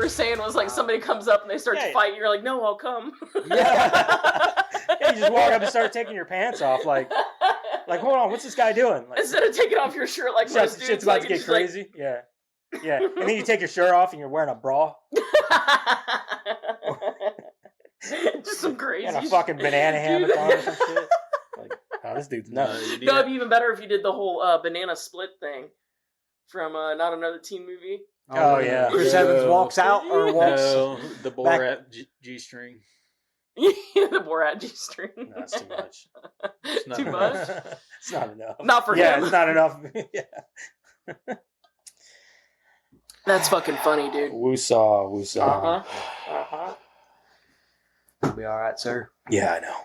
were saying was like somebody comes up and they start to fight. You're like, no, I'll come. Yeah. You just walk up and start taking your pants off. Like, hold on, what's this guy doing? Like, instead of taking off your shirt like most dudes. Shit's about to get crazy. Yeah. Yeah. And then you take your shirt off and you're wearing a bra. Just some crazy and a fucking banana hammock on or some shit. Like, oh, this dude's nuts. No, it'd be even better if you did the whole banana split thing from Not Another Teen Movie. Oh, yeah. Chris Evans walks out or walks... No, the Borat G-string. The Borat G-string. No, that's too much. Too much? It's not enough. Not for him. Yeah, it's not enough. Yeah. That's fucking funny, dude. Woosah. You'll be all right, sir. Yeah, I know.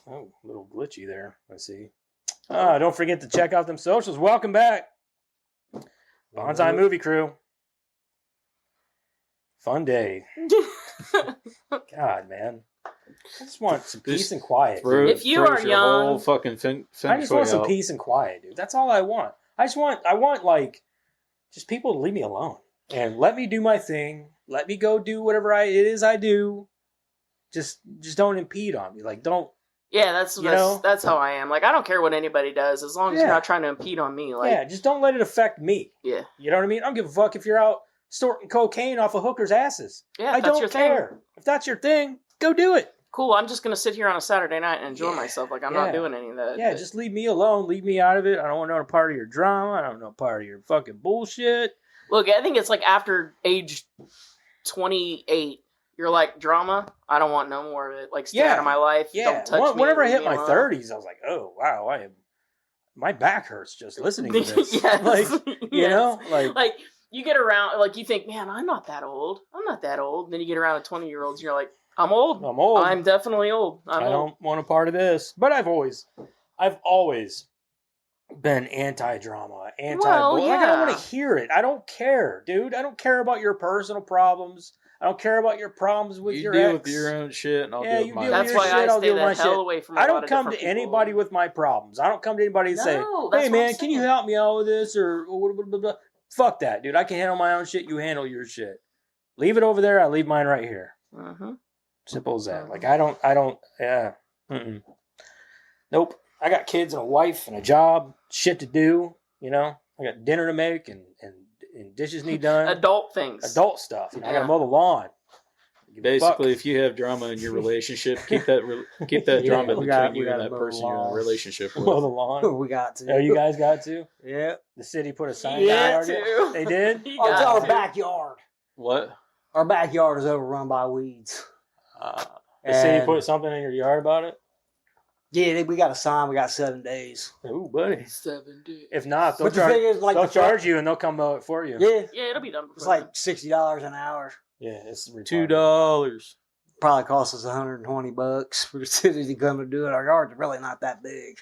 Oh, a little glitchy there. Let's see. Don't forget to check out them socials. Welcome back. Bonsai Movie Crew. Fun day. God, man. I just want some peace and quiet. If you are young, whole fucking I just want some peace and quiet, dude. That's all I want. I want like just people to leave me alone and let me do my thing. Let me go do whatever it is I do. Just don't impede on me. Like, don't. Yeah, that's how I am. Like, I don't care what anybody does as long as you're not trying to impede on me. Like, yeah, just don't let it affect me. Yeah, you know what I mean. I don't give a fuck if you're out snorting cocaine off of hookers' asses. Yeah, I don't care. Thing. If that's your thing, go do it. Cool. I'm just gonna sit here on a Saturday night and enjoy myself. Like, I'm not doing any of that. Yeah, just leave me alone. Leave me out of it. I don't want no part of your drama. I don't want no part of your fucking bullshit. Look, I think it's like after age 28, you're like, drama, I don't want no more of it. Like, stay out of my life. Yeah. Don't touch me. Whenever I hit my 30s, I was like, oh, wow, my back hurts just listening to this. Yes. Like, you know? Like, you get around, like, you think, man, I'm not that old. Then you get around to 20-year-olds, and you're like, I'm old. I'm definitely old. I don't want a part of this. But I've always been anti-drama, anti-bull. Like, I don't want to hear it. I don't care, dude. I don't care about your personal problems. I don't care about your problems with your ex. You deal with your own shit, and I'll deal with mine. That's why I stay the hell away from I don't come to anybody with my problems. I don't come to anybody and say, hey, man, can you help me out with this? Or blah, blah, blah. Fuck that, dude. I can handle my own shit. You handle your shit. Leave it over there. I leave mine right here. Simple as that. Like, I don't, Nope. I got kids and a wife and a job, shit to do, you know. I got dinner to make and dishes need done. Adult things. Adult stuff. You know, I got to mow the lawn. Basically, if you have drama in your relationship, keep that drama between you and that person you're in a relationship with. Mow the lawn. We got to. Oh, you guys got to? Yeah. The city put a sign in the yard. They did? It's our backyard. What? Our backyard is overrun by weeds. The city put something in your yard about it? Yeah, we got a sign. We got 7 days. Ooh, buddy. 7 days. If not, they'll charge you and they'll come mow it for you. Yeah, it'll be done. It's like $60 an hour. Yeah, it's $2. Probably costs us $120 for the city to come and do it. Our yard's really not that big.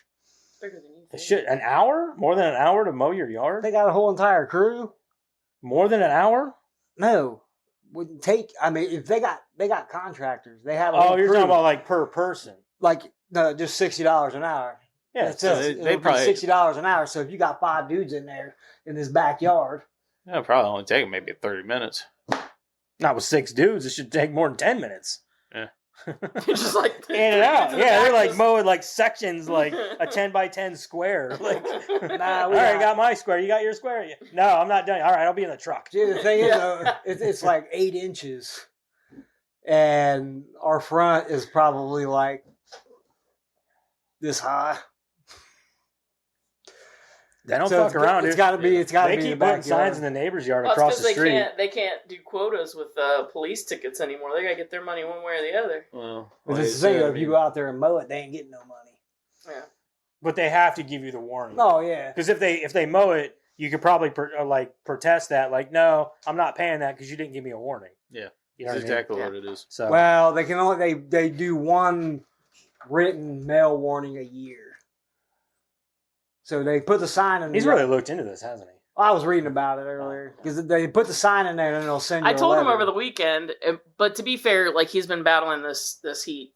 Bigger than you think. Shit, an hour? More than an hour to mow your yard? They got a whole entire crew. More than an hour? No, wouldn't take. I mean, if they got contractors, they have. You're talking about like per person? Like no, just $60 an hour. Yeah, so they probably $60 an hour. So if you got 5 dudes in there in this backyard, it'll probably only take maybe 30 minutes. Not with 6 dudes. It should take more than 10 minutes. Yeah. Just like in and out. Yeah, they're like mowing like sections, like a 10 by 10 square. Like, all right, I got my square. You got your square? No, I'm not done. All right, I'll be in the truck. Dude, the thing is, it's like 8 inches, and our front is probably like this high. They don't fuck around. It's got to be. It's got to be. They keep putting signs in the neighbor's yard across the street. They can't do quotas with police tickets anymore. They gotta get their money one way or the other. Well, it's the thing. If you go out there and mow it, they ain't getting no money. Yeah. But they have to give you the warning. Oh yeah. Because if they mow it, you could probably protest that. Like, no, I'm not paying that because you didn't give me a warning. Yeah. You know That's exactly what it is. So well, they can only they do one written mail warning a year. So they put the sign in. He's really looked into this, hasn't he? I was reading about it earlier because they put the sign in there and they'll send you. I told him over the weekend, but to be fair, like he's been battling this heat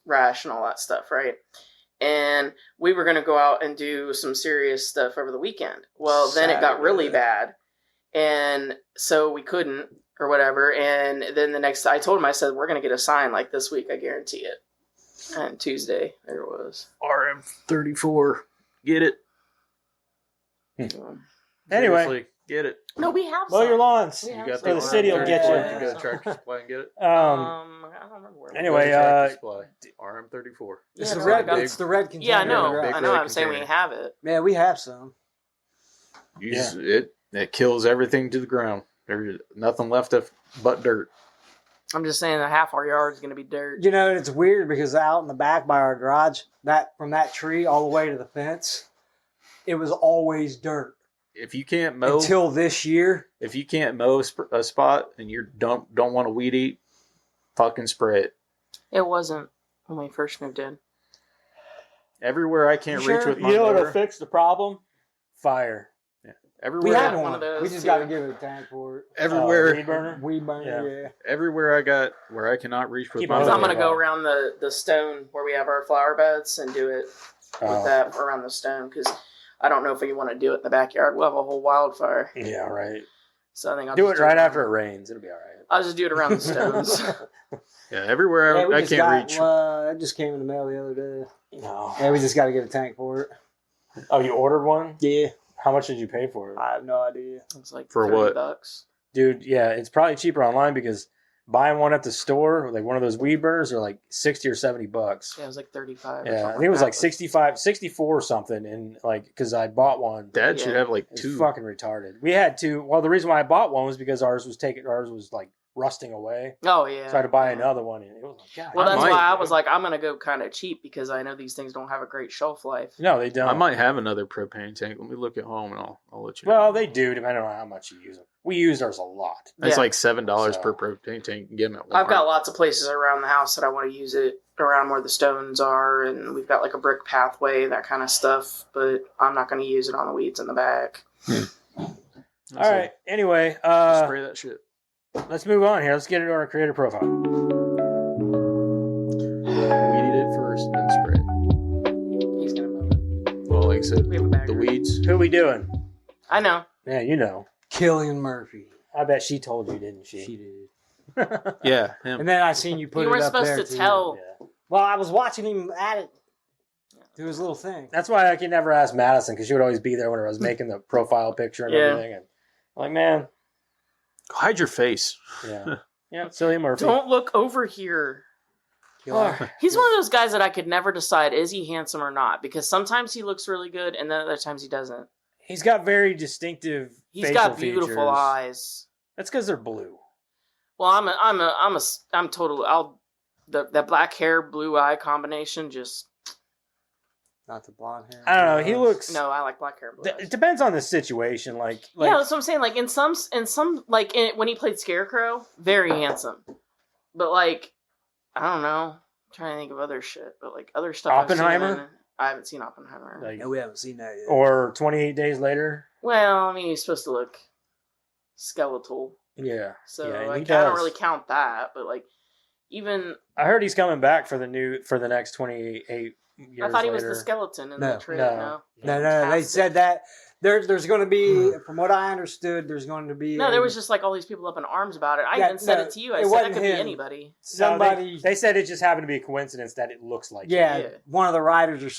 rash and all that stuff, right? And we were going to go out and do some serious stuff over the weekend. Well, then it got really bad, And so we couldn't or whatever. And then the next, I told him, I said, we're going to get a sign like this week. I guarantee it. And Tuesday, there it was. RM34. Get it. Anyway. Seriously, get it. No, we have Mow your lawns. You got the city will get you. You go to Tractor Supply and get it. I don't remember where. Anyway, RM34. It's Yeah, it's the red container. Yeah, I know. Big I know. red I'm saying we container. have it. Yeah, we have some. Use it. It kills everything to the ground. There's nothing left but dirt. I'm just saying that half our yard is going to be dirt. You know, it's weird because out in the back by our garage, that from that tree all the way to the fence, it was always dirt. If you can't mow Until this year. If you can't mow a spot and you don't want to weed eat, fucking spray it. It wasn't when we first moved in. Everywhere I can't reach with my You know mower. what'll fix the problem? Fire. Yeah. Everywhere We have one one of those, We just too. got to give it a tank for it. Everywhere, Weed burner? Weed burner, yeah. everywhere I got where I cannot reach with Keep my on Because I'm mower. going to go around the stone where we have our flower beds and do it with that around the stone. Because I don't know if you want to do it in the backyard. We'll have a whole wildfire. Yeah, right. So I think I'll Do just it right around- after it rains. It'll be all right. I'll just do it around the stones. Yeah, everywhere Yeah, we I just can't reach. It just came in the mail the other day. No. Yeah, we just got to get a tank for it. Oh, you ordered one? Yeah. How much did you pay for it? I have no idea. It's like For what? $30. Dude, yeah, it's probably cheaper online because buying one at the store, like one of those weed burners, are like 60 or 70 bucks. Yeah, it was like 35. Yeah, I think it was like 65, 64 or something. And like, because I bought one. Dad should Yeah. have like It's two. fucking retarded. We had two. Well, the reason why I bought one was because ours was like rusting away. Oh, yeah. So I had to buy another one, and it was like, God. Well, that's might- why I was like, I'm going to go kind of cheap because I know these things don't have a great shelf life. No, they don't. I might have another propane tank. Let me look at home and I'll let you know. Well, they do, depending on how much you use them. We used ours a lot. It's Yeah. like $7 So- per propane tank. Get them at Walmart. I've got lots of places around the house that I want to use it around where the stones are, and we've got like a brick pathway, that kind of stuff, but I'm not going to use it on the weeds in the back. All right. Anyway, Just spray that shit. let's move on here. Let's get into our creator profile. Weed it first, then spray it. He's going to move it. Well, like I said, We have a bagger. the weeds. Who we doing? I know. Yeah, you know. Cillian Murphy. I bet she told you, didn't she? She did. Yeah, him. And then I seen you put You it weren't up supposed there, to too. tell. Yeah. Well, I was watching him at it. Do his little thing. That's why I could never ask Madison, because she would always be there when I was making the profile picture and Yeah. everything. And I'm like, man, Hide your face. yeah. Yeah, Cillian Murphy. Don't look over here. Killer. He's one of those guys that I could never decide, is he handsome or not? Because sometimes he looks really good, and then other times he doesn't. He's got very distinctive He's facial got beautiful features. eyes. That's because they're blue. Well, I'm totally. That black hair, blue eye combination just. Not the blonde hair. I don't know. He looks. No, I like black hair and blue eyes. It depends on the situation. Like Yeah, that's what I'm saying. Like in some, like when he played Scarecrow, very handsome. But like, I don't know. I'm trying to think of other shit, but like other stuff. Oppenheimer? I haven't seen Oppenheimer. like, Yeah, we haven't seen that yet. or 28 Days Later. Well, I mean, he's supposed to look skeletal, Yeah. so Yeah, and like, he I don't does. really count that. But like, even I heard he's coming back for the next 28 years. I thought he was later. the skeleton in No. the trailer. No. No, they Cast said it. that there's going to be, from what I understood, there's going to be No, there was just like all these people up in arms about it. I Yeah, even said no, it to you. I it said that wasn't could be him. anybody. No, somebody. they said it just happened to be a coincidence that it looks like him. Yeah, Yeah. one of the writers or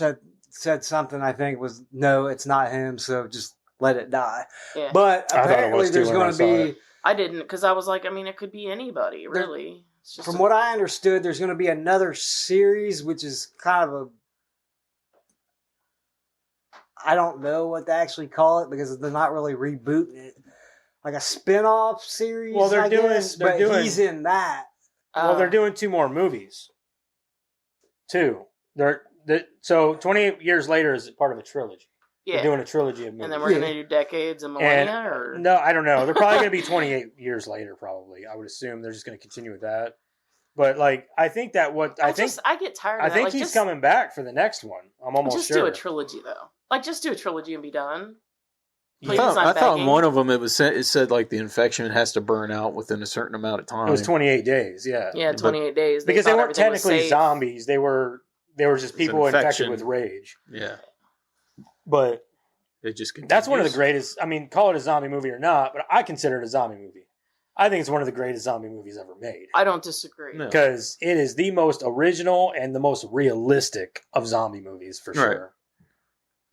said something. I think was no, it's not him. So just let it die. Yeah, But I thought it apparently, was too there's when I going to saw be. it. I didn't because I was like, I mean, it could be anybody, really. It's just From what I understood, there's going to be another series, which is kind of a. I don't know what to actually call it because they're not really rebooting it, like a spin-off series. Well, they're I doing- guess, they're but doing- he's in that. Well, they're doing 2 more movies. 2. So 28 years later is part of a trilogy. yeah, They're doing a trilogy of movies. and then we're gonna do decades and millennia, or No, I don't know. They're probably going to be 28 years later. Probably, I would assume they're just going to continue with that. But like, I think that I get tired. Of I that. think like, he's just, coming back for the next one. I'm almost Just sure. do a trilogy though. Like, just do a trilogy and be done. Yeah. Please, I I'm thought begging. one of them it said like the infection has to burn out within a certain amount of time. It was 28 days. Yeah, Yeah, But- 28 days. because they thought weren't everything was technically safe. zombies. They were just It's an people infected infection. with rage. Yeah. But It just continues. That's one of the greatest. I mean, call it a zombie movie or not, but I consider it a zombie movie. I think it's one of the greatest zombie movies ever made. I don't disagree. Because it is the most original and the most realistic of zombie movies, for sure. Right.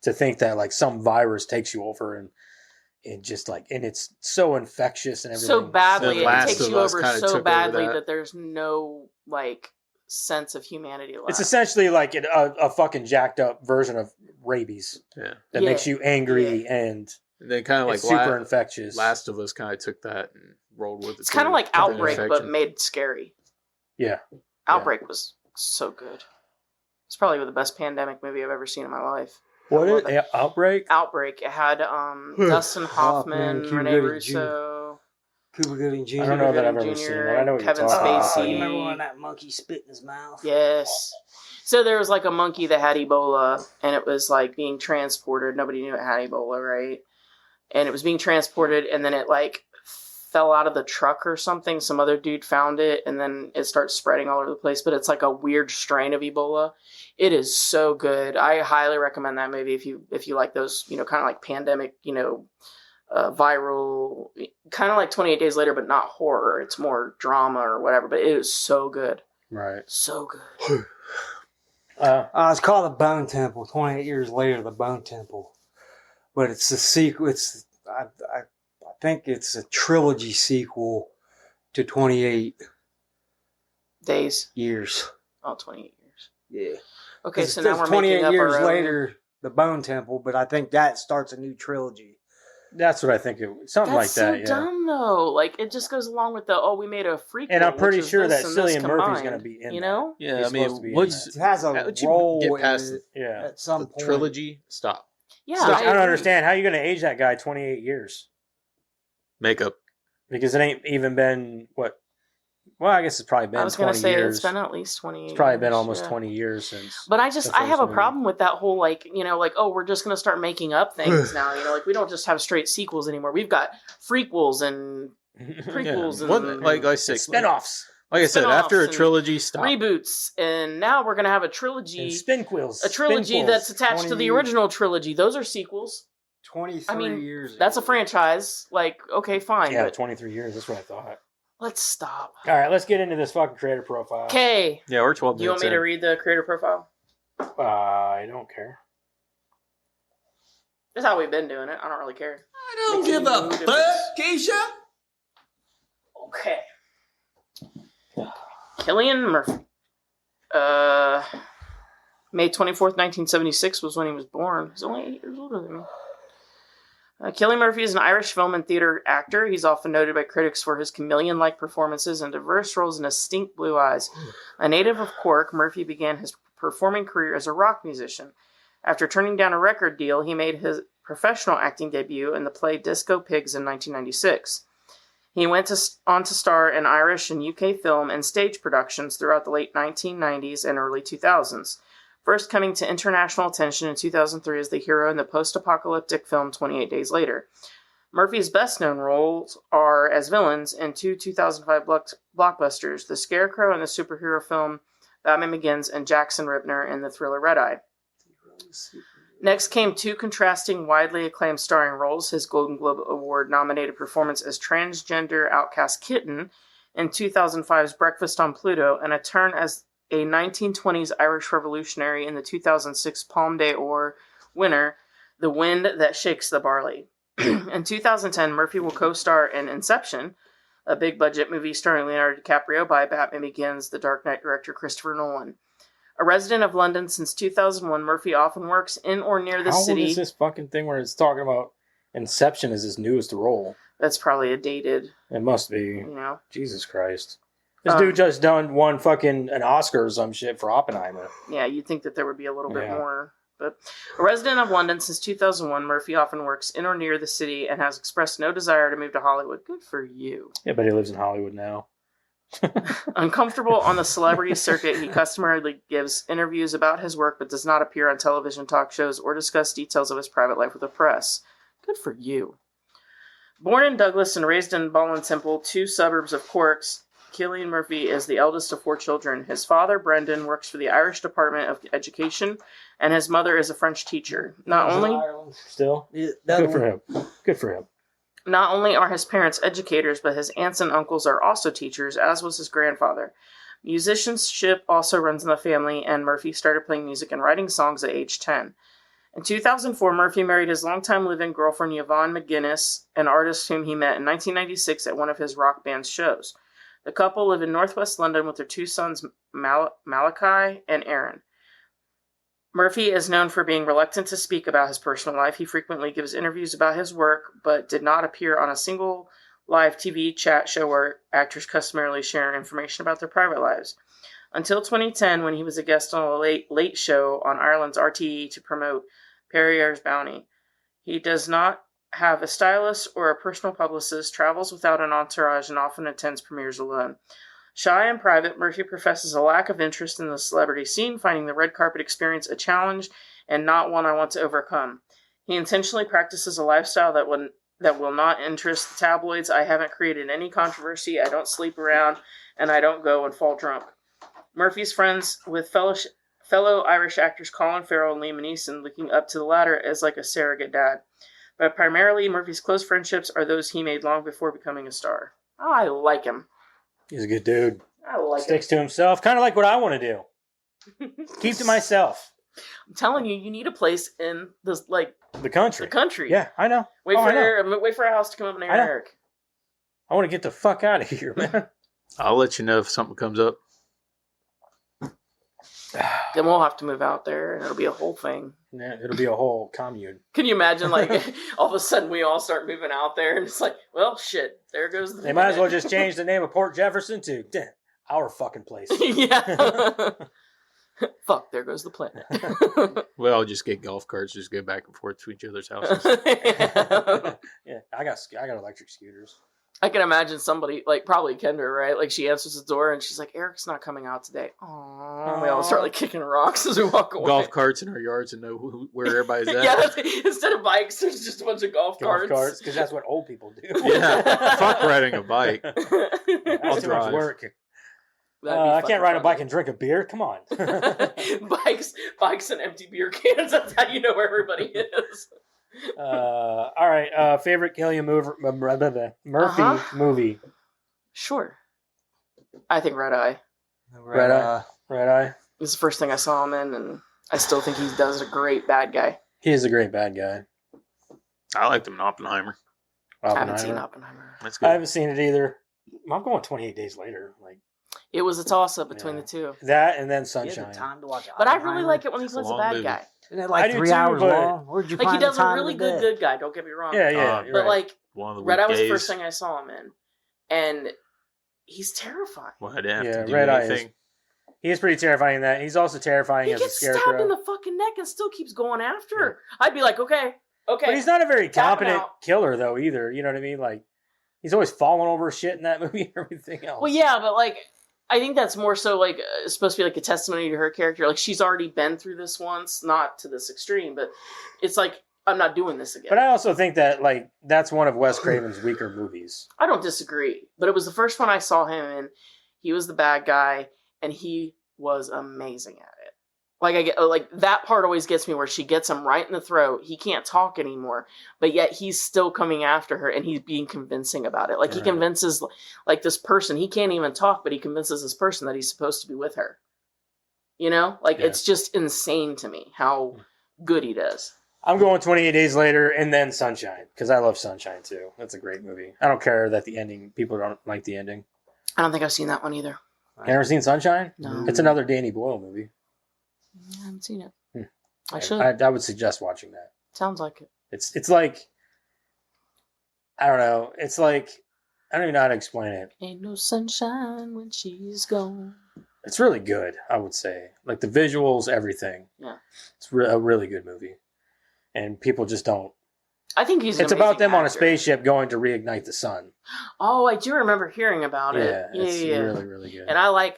To think that, like, some virus takes you over and just, like, and it's so infectious and everything. So badly. It takes you over so badly that there's no, like, sense of humanity left. It's essentially like a fucking jacked up version of rabies. Yeah. That makes you angry and then kind of like super infectious. Last of Us kind of took that and rolled with it. It's kind of like Outbreak, but made scary. Yeah. Outbreak was so good. It's probably the best pandemic movie I've ever seen in my life. What is it? Outbreak? Outbreak. It had Dustin Hoffman, Rene Russo, Cuba Gooding Jr. I don't know that I've ever seen that. I know what Kevin you're talking Spacey. about. You remember when that monkey spit in his mouth? Yes. So there was like a monkey that had Ebola, and it was like being transported. Nobody knew it had Ebola, right? And it was being transported, and then it like fell out of the truck or something. Some other dude found it, and then it starts spreading all over the place. But it's like a weird strain of Ebola. It is so good. I highly recommend that movie if you like those, kind of like pandemic, viral, kind of like 28 Days Later, but not horror. It's more drama or whatever. But it is so good. Right. So good. It's called The Bone Temple. 28 years later, The Bone Temple. But it's the sequel. I think it's a trilogy sequel to 28 Days. Years. Oh, 28 years. Yeah. Okay, so now we're 28 years later, The Bone Temple, but I think that starts a new trilogy. That's what I think. Something like that. That's so dumb, though. Like, it just goes along with we made a freak. And I'm pretty sure that Cillian Murphy's going to be in. That. Yeah, I mean, it has a role get past at some point. Trilogy. Stop. Yeah, so I don't understand how you're going to age that guy 28 years. Makeup. Because it ain't even been what. Well, I guess it's probably been 20 years. I was going to say it's been at least 20 years. It's probably been almost 20 years since. But I have a problem with that whole, we're just going to start making up things now. We don't just have straight sequels anymore. We've got frequels and prequels and like I said, spinoffs. Like I said, after a trilogy, stop. Reboots. And now we're going to have a trilogy. And spinquils. A trilogy that's attached to the original trilogy. Those are sequels. 23 years. That's a franchise. Okay, fine. Yeah, 23 years. That's what I thought. Let's stop. All right, let's get into this fucking creator profile. Okay. Yeah, we're 12 minutes. Do you want me to read the creator profile? I don't care. That's how we've been doing it. I don't really care. I don't give a fuck, Keisha. Okay. Cillian Murphy. May 24th, 1976 was when he was born. He's only 8 years older than me. Cillian Murphy is an Irish film and theater actor. He's often noted by critics for his chameleon-like performances and diverse roles and distinct blue eyes. A native of Cork, Murphy began his performing career as a rock musician. After turning down a record deal, he made his professional acting debut in the play Disco Pigs in 1996. He went on to star in Irish and UK film and stage productions throughout the late 1990s and early 2000s. First coming to international attention in 2003 as the hero in the post-apocalyptic film 28 Days Later. Murphy's best-known roles are as villains in two 2005 blockbusters, The Scarecrow in the superhero film Batman Begins and Jackson Ripner in the thriller Red Eye. Next came two contrasting, widely acclaimed starring roles, his Golden Globe Award-nominated performance as transgender outcast Kitten in 2005's Breakfast on Pluto, and a turn as a 1920s Irish revolutionary in the 2006 Palme d'Or winner, The Wind That Shakes the Barley. In 2010, Murphy will co-star in Inception, a big-budget movie starring Leonardo DiCaprio by Batman Begins, The Dark Knight director Christopher Nolan. A resident of London since 2001, Murphy often works in or near the city. How old is this fucking thing where it's talking about Inception as his newest role? That's probably a dated. It must be. Jesus Christ. This dude just won fucking an Oscar or some shit for Oppenheimer. Yeah, you'd think that there would be a little bit more. But a resident of London since 2001, Murphy often works in or near the city and has expressed no desire to move to Hollywood. Good for you. Yeah, but he lives in Hollywood now. Uncomfortable on the celebrity circuit, he customarily gives interviews about his work but does not appear on television talk shows or discuss details of his private life with the press. Good for you. Born in Douglas and raised in Ballintemple, two suburbs of Cork, Cillian Murphy is the eldest of 4 children. His father, Brendan, works for the Irish Department of Education, and his mother is a French teacher. Not only good for him. Good for him. Not only are his parents educators, but his aunts and uncles are also teachers, as was his grandfather. Musicianship also runs in the family, and Murphy started playing music and writing songs at age 10. In 2004, Murphy married his longtime live-in girlfriend Yvonne McGuinness, an artist whom he met in 1996 at one of his rock band's shows. The couple live in northwest London with their 2 sons, Malachi and Aaron. Murphy is known for being reluctant to speak about his personal life. He frequently gives interviews about his work, but did not appear on a single live TV chat show where actors customarily share information about their private lives. Until 2010, when he was a guest on a late show on Ireland's RTE to promote Perrier's Bounty. He does not have a stylist or a personal publicist, travels without an entourage, and often attends premieres alone. Shy and private, Murphy professes a lack of interest in the celebrity scene, finding the red carpet experience a challenge and not one I want to overcome. He intentionally practices a lifestyle that will not interest the tabloids. I haven't created any controversy, I don't sleep around, and I don't go and fall drunk. Murphy's friends with fellow Irish actors Colin Farrell and Liam Neeson, looking up to the latter as like a surrogate dad. But primarily, Murphy's close friendships are those he made long before becoming a star. Oh, I like him. He's a good dude. I like Sticks to himself. Kind of like what I want to do. Keep to myself. I'm telling you, you need a place in this, like the country. The country. Yeah, I know. Wait for a house to come up near Eric. I want to get the fuck out of here, man. I'll let you know if something comes up. Then we'll have to move out there, and it'll be a whole thing. Yeah, it'll be a whole commune. Can you imagine, like, all of a sudden we all start moving out there, and it's like, well, shit, there goes the... They might as well just change the name of Port Jefferson to our fucking place. Yeah. Fuck, there goes the planet. Well, I'll just get golf carts, just go back and forth to each other's houses. Yeah, I got electric scooters. I can imagine somebody, like, probably Kendra, right? Like, she answers the door, and she's like, Eric's not coming out today. Aww. We all start, like, kicking rocks as we walk away. Golf carts in our yards and know where everybody's at. Yeah, instead of bikes, there's just a bunch of golf carts. Because that's what old people do. Yeah, fuck riding a bike. I'll too much work. I can't ride a bike and drink a beer. Come on. Bikes and empty beer cans. That's how you know where everybody is. All right. Favorite Cillian Murphy movie? Sure. I think Red Eye. Red Eye. This is the first thing I saw him in, and I still think he does a great bad guy. He is a great bad guy. I liked him in Oppenheimer. I haven't seen Oppenheimer. That's good. I haven't seen it either. I'm going 28 Days Later. Like, it was a toss-up between the two. That and then Sunshine. Time to watch but I really like it when he plays a bad guy. Isn't it like 3 hours long? Where'd you like, find he does the time a really good guy, don't get me wrong. Yeah. But, like, one of the Red Eye was the weekdays. first thing I saw him in. And he's terrifying. Well, I didn't have to do Red anything. He is pretty terrifying in that. He's also terrifying as a scarecrow. He gets stabbed in the fucking neck and still keeps going after her. I'd be like, okay. But he's not a very competent killer, though, either. You know what I mean? Like, he's always falling over shit in that movie and everything else. Well, yeah, but, like, I think that's more so, like, it's supposed to be, like, a testimony to her character. Like, she's already been through this once, not to this extreme, but it's like, I'm not doing this again. But I also think that, like, that's one of Wes Craven's weaker movies. I don't disagree, but it was the first one I saw him in. He was the bad guy, and he was amazing at it. Like, I get, like, that part always gets me where she gets him right in the throat. He can't talk anymore, but yet he's still coming after her, and he's being convincing about it. Like, he convinces, like, this person, he can't even talk, but he convinces this person that he's supposed to be with her. You know? Like, it's just insane to me how good he does. I'm going 28 Days Later and then Sunshine, because I love Sunshine, too. That's a great movie. I don't care that the ending, people don't like the ending. I don't think I've seen that one either. You never seen Sunshine? No. It's another Danny Boyle movie. I haven't seen it. I should. I would suggest watching that. Sounds like it. It's like, I don't know. It's like, I don't even know how to explain it. Ain't no sunshine when she's gone. It's really good, I would say. Like the visuals, everything. Yeah. It's a really good movie. And people just don't. I think he's It's about them on a spaceship going to reignite the sun. Oh, I do remember hearing about it. Yeah, it's really, really good. And I like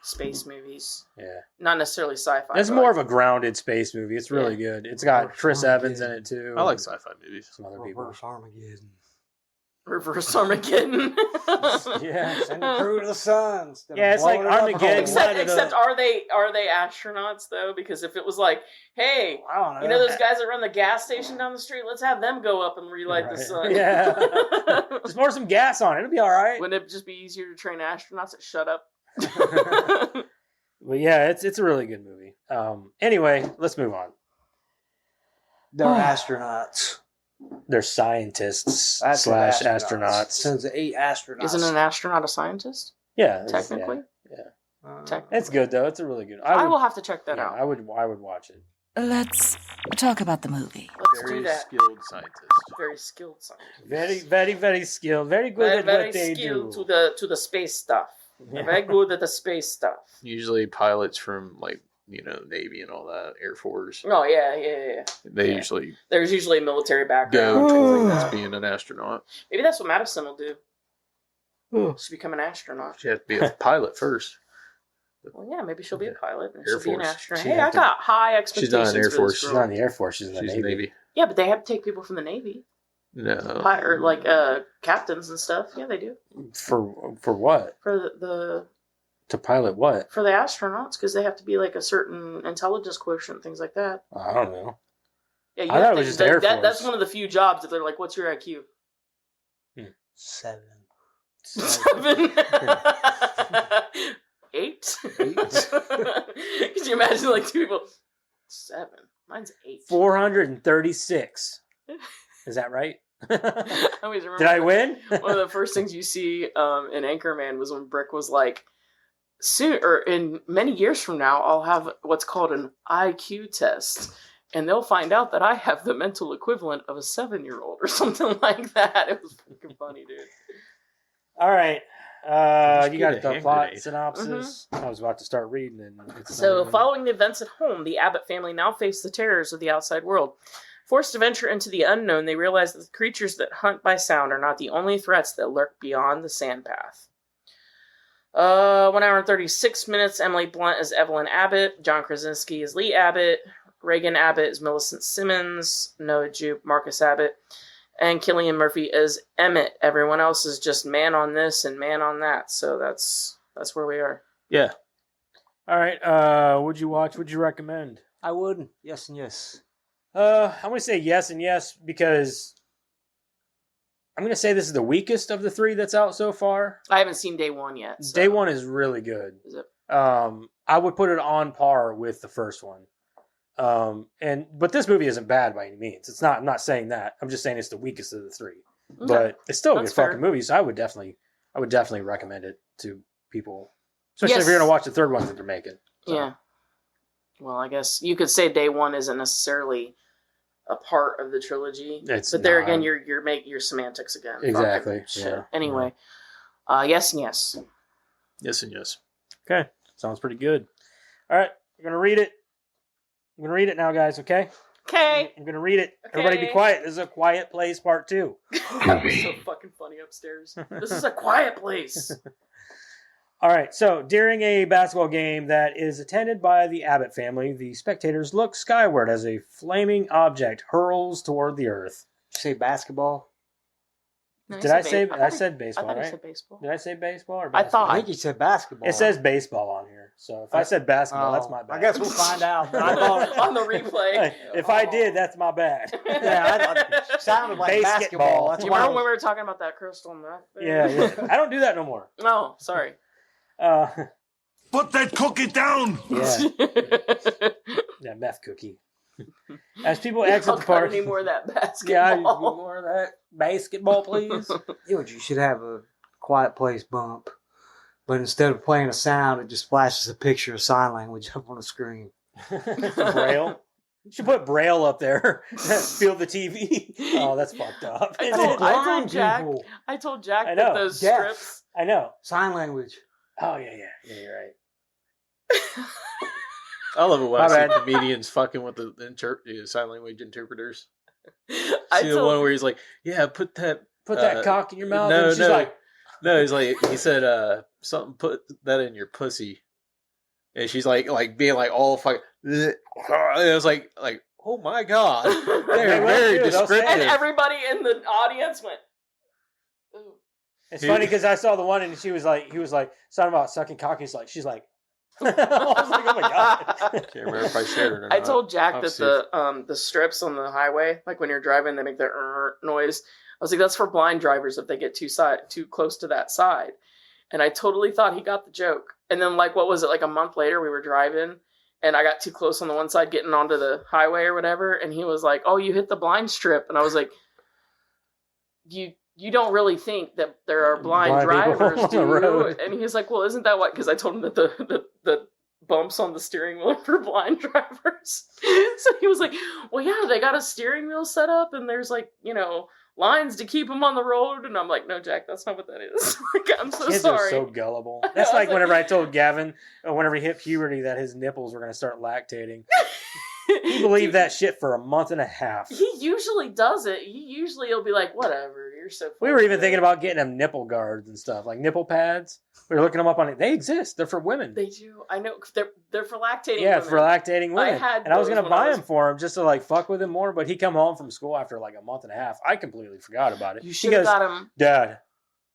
space movies. Yeah. Not necessarily sci-fi. It's more of a grounded space movie. It's really good. It's got Chris Evans in it, too. I like sci-fi movies. Some other people. Armageddon. Reverse Armageddon. Yeah. Send the crew to the sun. instead of Yeah, it's like blowing it up Armageddon. hole. Except are they astronauts though? Because if it was like, hey, I don't know. you know those guys that run the gas station down the street? Let's have them go up and relight the Right. sun. Yeah. Just pour some gas on it. It'll be all right. Wouldn't it just be easier to train astronauts that shut up? But yeah, it's a really good movie. Anyway, let's move on. They're astronauts. They're scientists That's / what astronauts. Sends 8 astronauts. Isn't an astronaut a scientist? Yeah, Technically? Technically. it's good though. It's a really good. I will have to check that out. I would watch it. Let's talk about the movie. Let's do Very that. skilled scientist. Very skilled scientist. Very, very, very skilled. Very good Very, at very what they skilled do. to the space stuff. Yeah. Very good at the space stuff. Usually pilots from Navy and all that, Air Force. Oh yeah. They Yeah. usually There's usually a military go background. towards being an astronaut. Maybe that's what Madison will do. Oh. Just become an astronaut. She has to be a pilot first. Well, yeah, maybe she'll be a pilot and Air she'll be an Force. astronaut. She Hey, have I to- got high She's not expectations in Air for Force. this She's girl. not in the Air Force. She's in the She's Navy. Navy. Yeah, but they have to take people from the Navy, No. or like captains and stuff. Yeah, they do For what? for the To pilot what? for the astronauts because they have to be like a certain intelligence quotient, things like that. I don't know. Yeah, you I thought have it to- was just Air That's Force. one of the few jobs that they're like, "What's your IQ?" 7. 7. 8. Could you imagine like 2 people? 7. Mine's 8. 436. Is that right? I always remember. Did I win? One of the first things you see in Anchorman was when Brick was like, soon or in many years from now, I'll have what's called an IQ test, and they'll find out that I have the mental equivalent of a 7-year-old or something like that. It was fucking funny, dude. All right. Just You get got a the hand plot grenade. synopsis. I was about to start reading, and it's So, not even- following the events at home, the Abbott family now face the terrors of the outside world. Forced to venture into the unknown, they realize that the creatures that hunt by sound are not the only threats that lurk beyond the sand path. 1 hour and 36 minutes. Emily Blunt is Evelyn Abbott. John Krasinski is Lee Abbott. Reagan Abbott is Millicent Simmons. Noah Jupe, Marcus Abbott. And Cillian Murphy is Emmett. Everyone else is just man on this and man on that. So that's where we are. Yeah. All right. Would you watch? Would you recommend? I would. Yes and yes. I'm going to say yes and yes because I'm going to say this is the weakest of the 3 that's out so far. I haven't seen day 1 yet. So. Day 1 is really good. Is it? I would put it on par with the first one. But this movie isn't bad by any means. It's not. I'm not saying that. I'm just saying it's the weakest of the 3. Okay. But it's still a That's good fair. fucking movie. So I would definitely recommend it to people, especially Yes. if you're going to watch the third one that they're making. So. Yeah. Well, I guess you could say day 1 isn't necessarily a part of the trilogy. It's but there not. again, you're making your semantics again. Exactly, Fucking shit. yeah. Anyway, yes and yes. Yes and yes. Okay, sounds pretty good. All right, I'm gonna read it. I'm gonna read it now, guys. Okay. Okay. I'm gonna read it. Everybody, be Okay. quiet. This is A Quiet Place Part 2. That was so fucking funny upstairs. This is a quiet place. All right, so during a basketball game that is attended by the Abbott family, the spectators look skyward as a flaming object hurls toward the earth. Did you say basketball? No, Did I say? thought I he- said I baseball, thought he right? said baseball. Did I say baseball or I basketball? thought- I think you said basketball. It says baseball on here. So if I said basketball, that's my bad. I guess we'll find out. But I thought On the replay. If I did, that's my bad. it sounded like Basketball. basketball. That's Do you why I remember when was- we were talking about that crystal meth? thing? Yeah. I don't do that no more. No, sorry. Put that cookie down! Yeah, that meth cookie. As people exit I'll the cut park, any more of that yeah, basketball. more of that basketball, please. You should have a quiet place bump. But instead of playing a sound, it just flashes a picture of sign language up on the screen. Braille. You should put Braille up there. Feel the TV. Oh, that's fucked up. I That's told blind Jack. people. I told Jack I that know. those Deaf. strips. I know. Sign language. Oh yeah, you're right. I love it when My I see bad. comedians fucking with the sign language interpreters. I See the one where he's like, "Yeah, put that." Put that cock in your mouth. no, and she's no. like, No, he said something. Put that in your pussy, and she's like being like all fucking. It was like oh my god, They they're will very too, they'll say and descriptive. everybody in the audience went. It's funny because I saw the one and he was like, something about sucking cock. She's like, I was like, oh my god. Can't remember if I shared it or not. I told Jack that the strips on the highway, like when you're driving, they make that noise. I was like, that's for blind drivers if they get too close to that side. And I totally thought he got the joke. And then, like, what was it? Like a month later, we were driving, and I got too close on the one side, getting onto the highway or whatever. And he was like, "Oh, you hit the blind strip." And I was like, "You don't really think that there are blind drivers, do you?" And he's like, "Well, isn't that what?" Because I told him that the bumps on the steering wheel are for blind drivers. So he was like, "Well, yeah, they got a steering wheel set up, and there's like, lines to keep them on the road." And I'm like, "No, Jack, that's not what that is." Like, I'm so Kids sorry. Are so gullible. That's like whenever I told Gavin, whenever he hit puberty, that his nipples were going to start lactating. He believed that shit for a month and a half. He usually does it. He'll be like, "Whatever, you're so." We were even thinking about getting him nipple guards and stuff, like nipple pads. We were looking them up on it. They exist. They're for women. They do. I know. They're for lactating. Yeah, women. for lactating women. I was going to buy them him for him just to like fuck with him more, but he come home from school after like a month and a half. I completely forgot about it. You should have got him. Dad,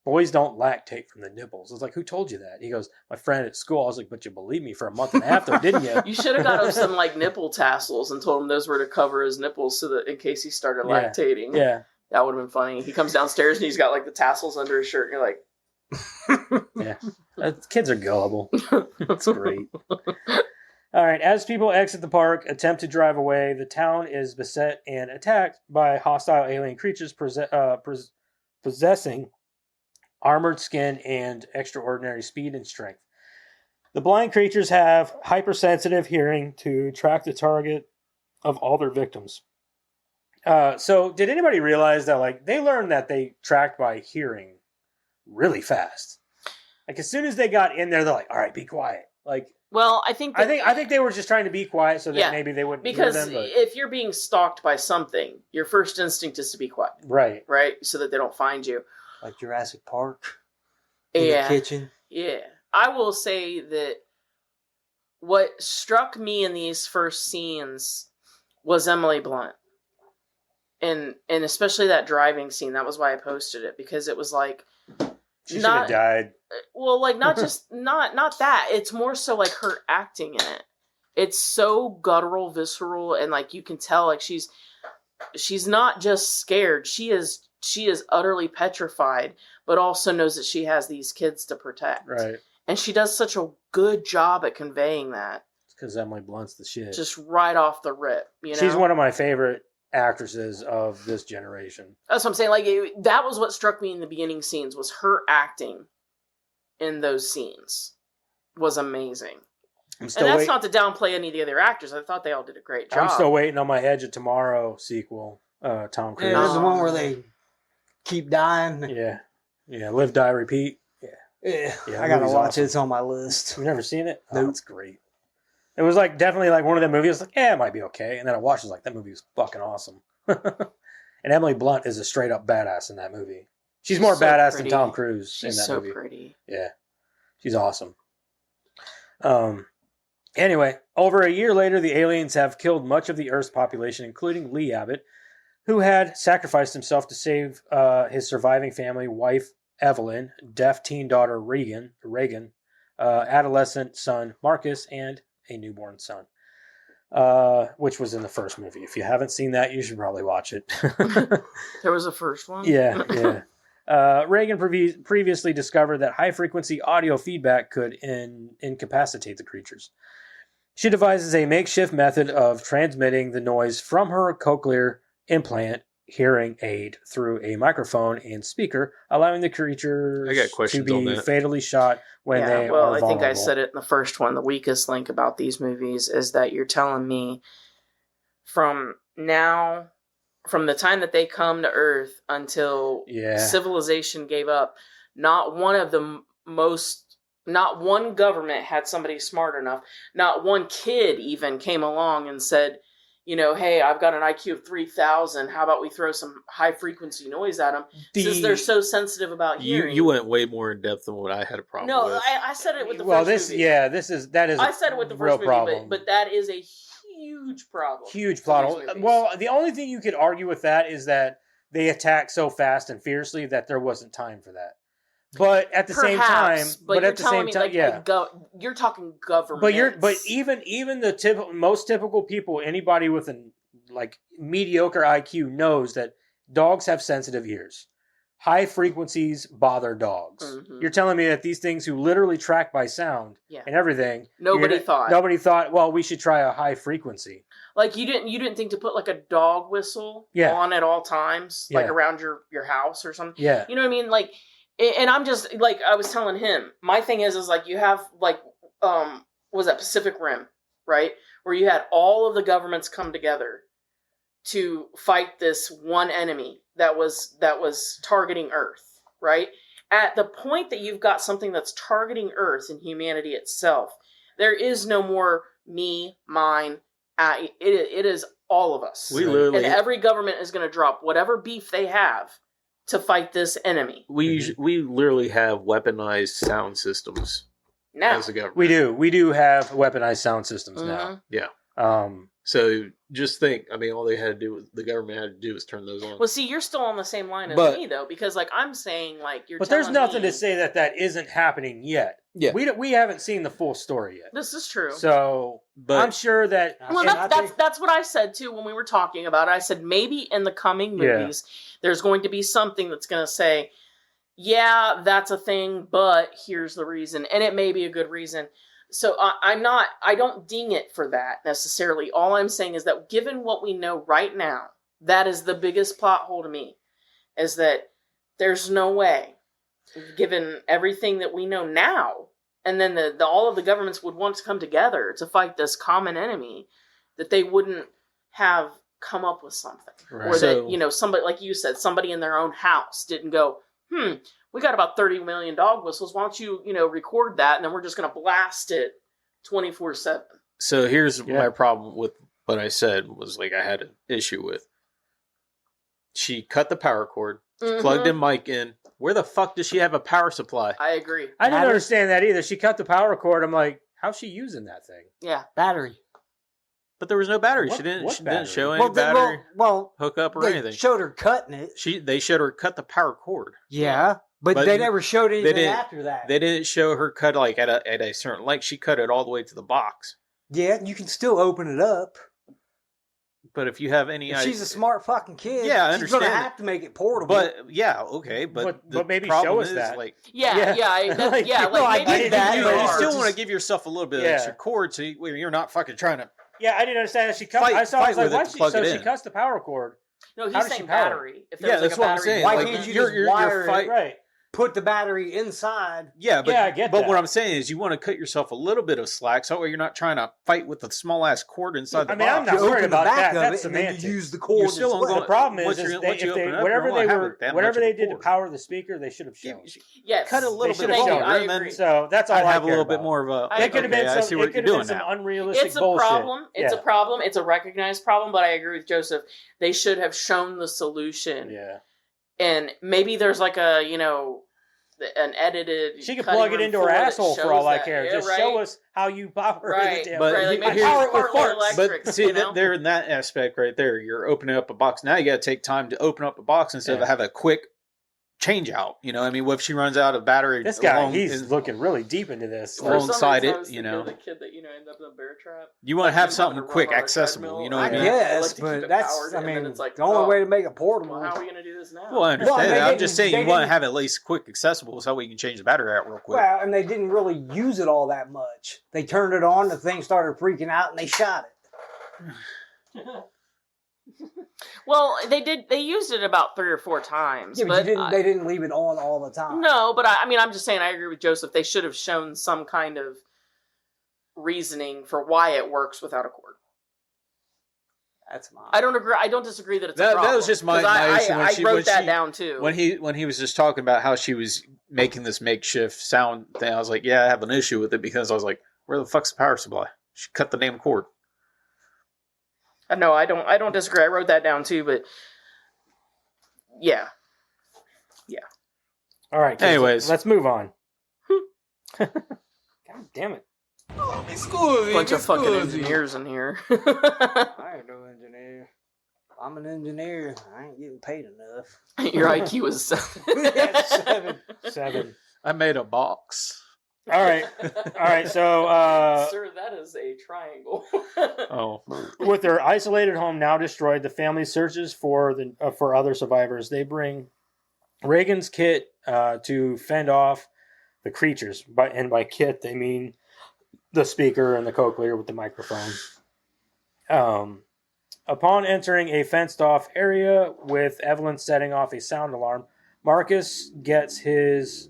boys don't lactate from the nipples. I was like, who told you that? He goes, my friend at school. I was like, but you believed me for a month and a half though, didn't you? You should have got him some like nipple tassels and told him those were to cover his nipples so that in case he started lactating. Yeah. That would have been funny. He comes downstairs and he's got like the tassels under his shirt and you're like, yeah. Kids are gullible. It's great. All right. As people exit the park, attempt to drive away, the town is beset and attacked by hostile alien creatures possessing armored skin and extraordinary speed and strength. The blind creatures have hypersensitive hearing to track the target of all their victims. So did anybody realize that like they learned that they tracked by hearing really fast? Like as soon as they got in there, they're like, "All right, be quiet." Like, well, I think they were just trying to be quiet so that maybe they wouldn't hear them. Because if you're being stalked by something, your first instinct is to be quiet, right? So that they don't find you. Like Jurassic Park in the kitchen. Yeah, I will say that what struck me in these first scenes was Emily Blunt. And especially that driving scene. That was why I posted it, because it was like she should have died. Well, like not just not that. It's more so like her acting in it. It's so guttural, visceral, and like you can tell like she's not just scared. She is utterly petrified, but also knows that she has these kids to protect. Right. And she does such a good job at conveying that. It's because Emily Blunt's the shit. Just right off the rip, She's one of my favorite actresses of this generation. That's what I'm saying. Like that was what struck me in the beginning scenes, was her acting in those scenes was amazing. And that's not to downplay any of the other actors. I thought they all did a great job. I'm still waiting on my Edge of Tomorrow sequel. Tom Cruise. Yeah, there's the one where they keep dying. Yeah. Live, die, repeat. Yeah. I gotta watch it. It's on my list. You've never seen it? Nope. Oh, it's great. It was like definitely like one of the movies. Like, it might be okay. And then I watched it, like that movie was fucking awesome. And Emily Blunt is a straight up badass in that movie. She's more so badass than Tom Cruise in that movie. She's so pretty. Yeah, she's awesome. Anyway, over a year later, the aliens have killed much of the Earth's population, including Lee Abbott, who had sacrificed himself to save his surviving family, wife Evelyn, deaf teen daughter Reagan, adolescent son Marcus, and a newborn son, which was in the first movie. If you haven't seen that, you should probably watch it. There was a first one? Yeah. Reagan previously discovered that high-frequency audio feedback could incapacitate the creatures. She devises a makeshift method of transmitting the noise from her cochlear implant hearing aid through a microphone and speaker, allowing the creatures to be fatally shot when they are vulnerable. I think I said it in the first one. The weakest link about these movies is that you're telling me from the time that they come to Earth until civilization gave up, not one government had somebody smart enough, not one kid even came along and said, hey, I've got an IQ of 3,000. How about we throw some high frequency noise at them? Since they're so sensitive about hearing. You went way more in depth than what I had a problem with. No, I said it with the first movie. I said it with the first movie, but that is a huge problem. Huge problem. Well, the only thing you could argue with that is that they attack so fast and fiercely that there wasn't time for that. But at the same time, you're talking government. But even the most typical people, anybody with an like mediocre IQ knows that dogs have sensitive ears. High frequencies bother dogs. Mm-hmm. You're telling me that these things who literally track by sound and everything, nobody thought, well, we should try a high frequency. Like you didn't think to put like a dog whistle on at all times, like around your house or something. Yeah. You know what I mean? Like, and I'm just like, I was telling him, my thing is like you have like, was that Pacific Rim, right? Where you had all of the governments come together to fight this one enemy that was targeting Earth, right? At the point that you've got something that's targeting Earth and humanity itself, there is no more me, mine. It is all of us. And every government is going to drop whatever beef they have to fight this enemy. We literally have weaponized sound systems now. As a government. We do have weaponized sound systems now. Yeah. So just think, I mean, all the government had to do was turn those on. Well, see, you're still on the same line as me, though, because, like, I'm saying, like, you're. But there's nothing to say that isn't happening yet. Yeah, we haven't seen the full story yet. This is true. So, but I'm sure that. Well, that's what I said too when we were talking about it. I said maybe in the coming movies, there's going to be something that's going to say, yeah, that's a thing, but here's the reason, and it may be a good reason. So I don't ding it for that necessarily. All I'm saying is that given what we know right now, that is the biggest plot hole to me, is that there's no way, given everything that we know now, and then all of the governments would want to come together to fight this common enemy, that they wouldn't have come up with something. Right. Or that, somebody, like you said, somebody in their own house didn't go, we got about 30 million dog whistles. Why don't you, record that, and then we're just going to blast it 24/7. So here's my problem with what I said was, like, I had an issue with. She cut the power cord, plugged in mic in. Where the fuck does she have a power supply? I agree. I didn't understand that either. She cut the power cord. I'm like, how's she using that thing? Yeah. Battery. But there was no battery. She didn't show any battery hookup or anything. They showed her cutting it. They showed her cut the power cord. Yeah. But they never showed anything after that. They didn't show her cut like at a certain length. She cut it all the way to the box. Yeah, you can still open it up. But if you have any, she's a smart fucking kid. Yeah, I understand. She's gonna have to make it portable. But yeah, okay, but maybe show us that. Like, I get that. You still want to give yourself a little bit of extra cord, so you're not fucking trying to. Yeah, I didn't understand that she cut. I was like, why she cuts the power cord? No, he's saying battery. If that's what I'm saying. Why can't you just wire it? Right. Put the battery inside. Yeah, but I get but that. What I'm saying is you want to cut yourself a little bit of slack so you're not trying to fight with the small ass cord inside the box. I'm not worried about that. That's semantics. You use the cord. The problem is whatever they did to power the speaker, they should have shown. Yes, cut a little bit of shown. So that's all I have a little bit more of a. It could have been some unrealistic bullshit. It's a problem. It's a recognized problem. But I agree with Joseph. They should have shown the solution. Yeah. And maybe there's like a, an edited. She could plug it into her asshole for all I care. Just show us how you power it. Like power it with farts. But see, there in that aspect right there, you're opening up a box. Now you got to take time to open up a box instead of have a quick change out. I mean, what if she runs out of battery? This guy, he's looking really deep into this. Alongside it, the kid that ends up in a bear trap. You want to have something quick, accessible. You know what I mean? Yes, but that's. I mean, the only way to make it portable. Well, how are we going to do this now? Well, I understand that. I'm just saying you want to have at least quick, accessible, so we can change the battery out real quick. Well, and they didn't really use it all that much. They turned it on, the thing started freaking out, and they shot it. Well, they did. They used it about 3 or 4 times. Yeah, but they didn't leave it on all the time. No, but I'm just saying. I agree with Joseph. They should have shown some kind of reasoning for why it works without a cord. That's mine. I don't agree. I don't disagree that it's a problem. That was just my issue. I wrote that down too. When he was just talking about how she was making this makeshift sound thing, I was like, yeah, I have an issue with it because I was like, where the fuck's the power supply? She cut the damn cord. No, I don't disagree. I wrote that down too, but yeah. All right. Anyways, let's move on. God damn it! Bunch of fucking engineers in here. I ain't no engineer. I'm an engineer. I ain't getting paid enough. Your IQ is 7. Yeah, 7. 7. I made a box. All right. So, Sir, that is a triangle. Oh. with their isolated home now destroyed, the family searches for other survivors. They bring Reagan's kit to fend off the creatures. By kit, they mean the speaker and the cochlear with the microphone. Upon entering a fenced-off area with Evelyn setting off a sound alarm, Marcus gets his...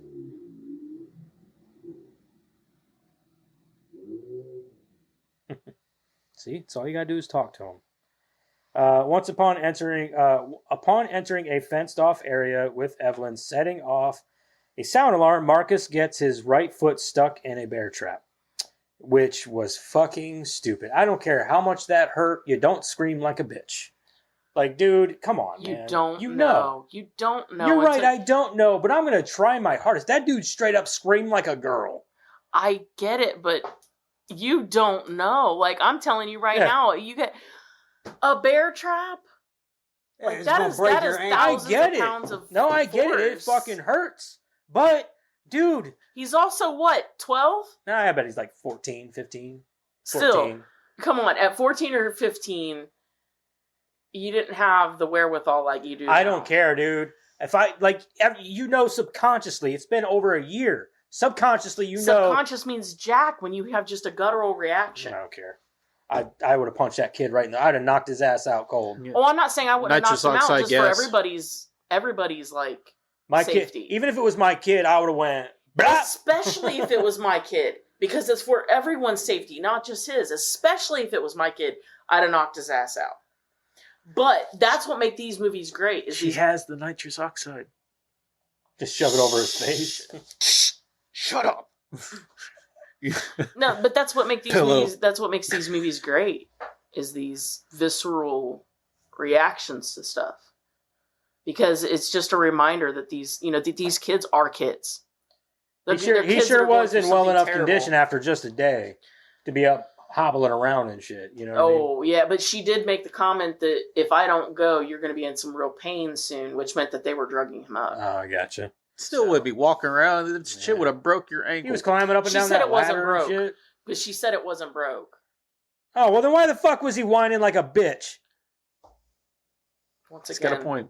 See, it's all you gotta do is talk to him. Upon entering a fenced-off area with Evelyn setting off a sound alarm, Marcus gets his right foot stuck in a bear trap, which was fucking stupid. I don't care how much that hurt. You don't scream like a bitch. Like, dude, come on, man. You don't know. You don't know. You're right, I don't know, but I'm gonna try my hardest. That dude straight up screamed like a girl. I get it, but you don't know. Like, I'm telling you right now, you get a bear trap. Like, that is thousands of pounds of No, I get it. It fucking hurts. But, dude. He's also, what, 12? Nah, I bet he's like 14, 15, 14. Still, come on. At 14 or 15, you didn't have the wherewithal like you do now. I don't care, dude. If I, like, you know subconsciously, it's been over a year. Subconsciously, you know. Subconscious means jack when you have just a guttural reaction. I don't care. I would have punched that kid right now. I'd have knocked his ass out cold. Yeah. Oh, I'm not saying I wouldn't have knocked him out just for everybody's like my safety. Kid, even if it was my kid, I would have went. Blah! Especially if it was my kid, because it's for everyone's safety, not just his. Especially if it was my kid, I'd have knocked his ass out. But that's what makes these movies great. Is she has the nitrous oxide. Just shove it over his face. Shut up. No, but that's what makes these movies. That's what makes these movies great. Is these visceral reactions to stuff, because it's just a reminder that these kids are kids. He sure was in well enough condition after just a day to be up hobbling around and shit. You know. Oh yeah, but she did make the comment that if I don't go, you're going to be in some real pain soon, which meant that they were drugging him up. Oh, I gotcha. Still would be walking around. That shit would have broke your ankle. He was climbing up and down that ladder and shit. But she said it wasn't broke. Oh, well then why the fuck was he whining like a bitch? Once again. He's got a point.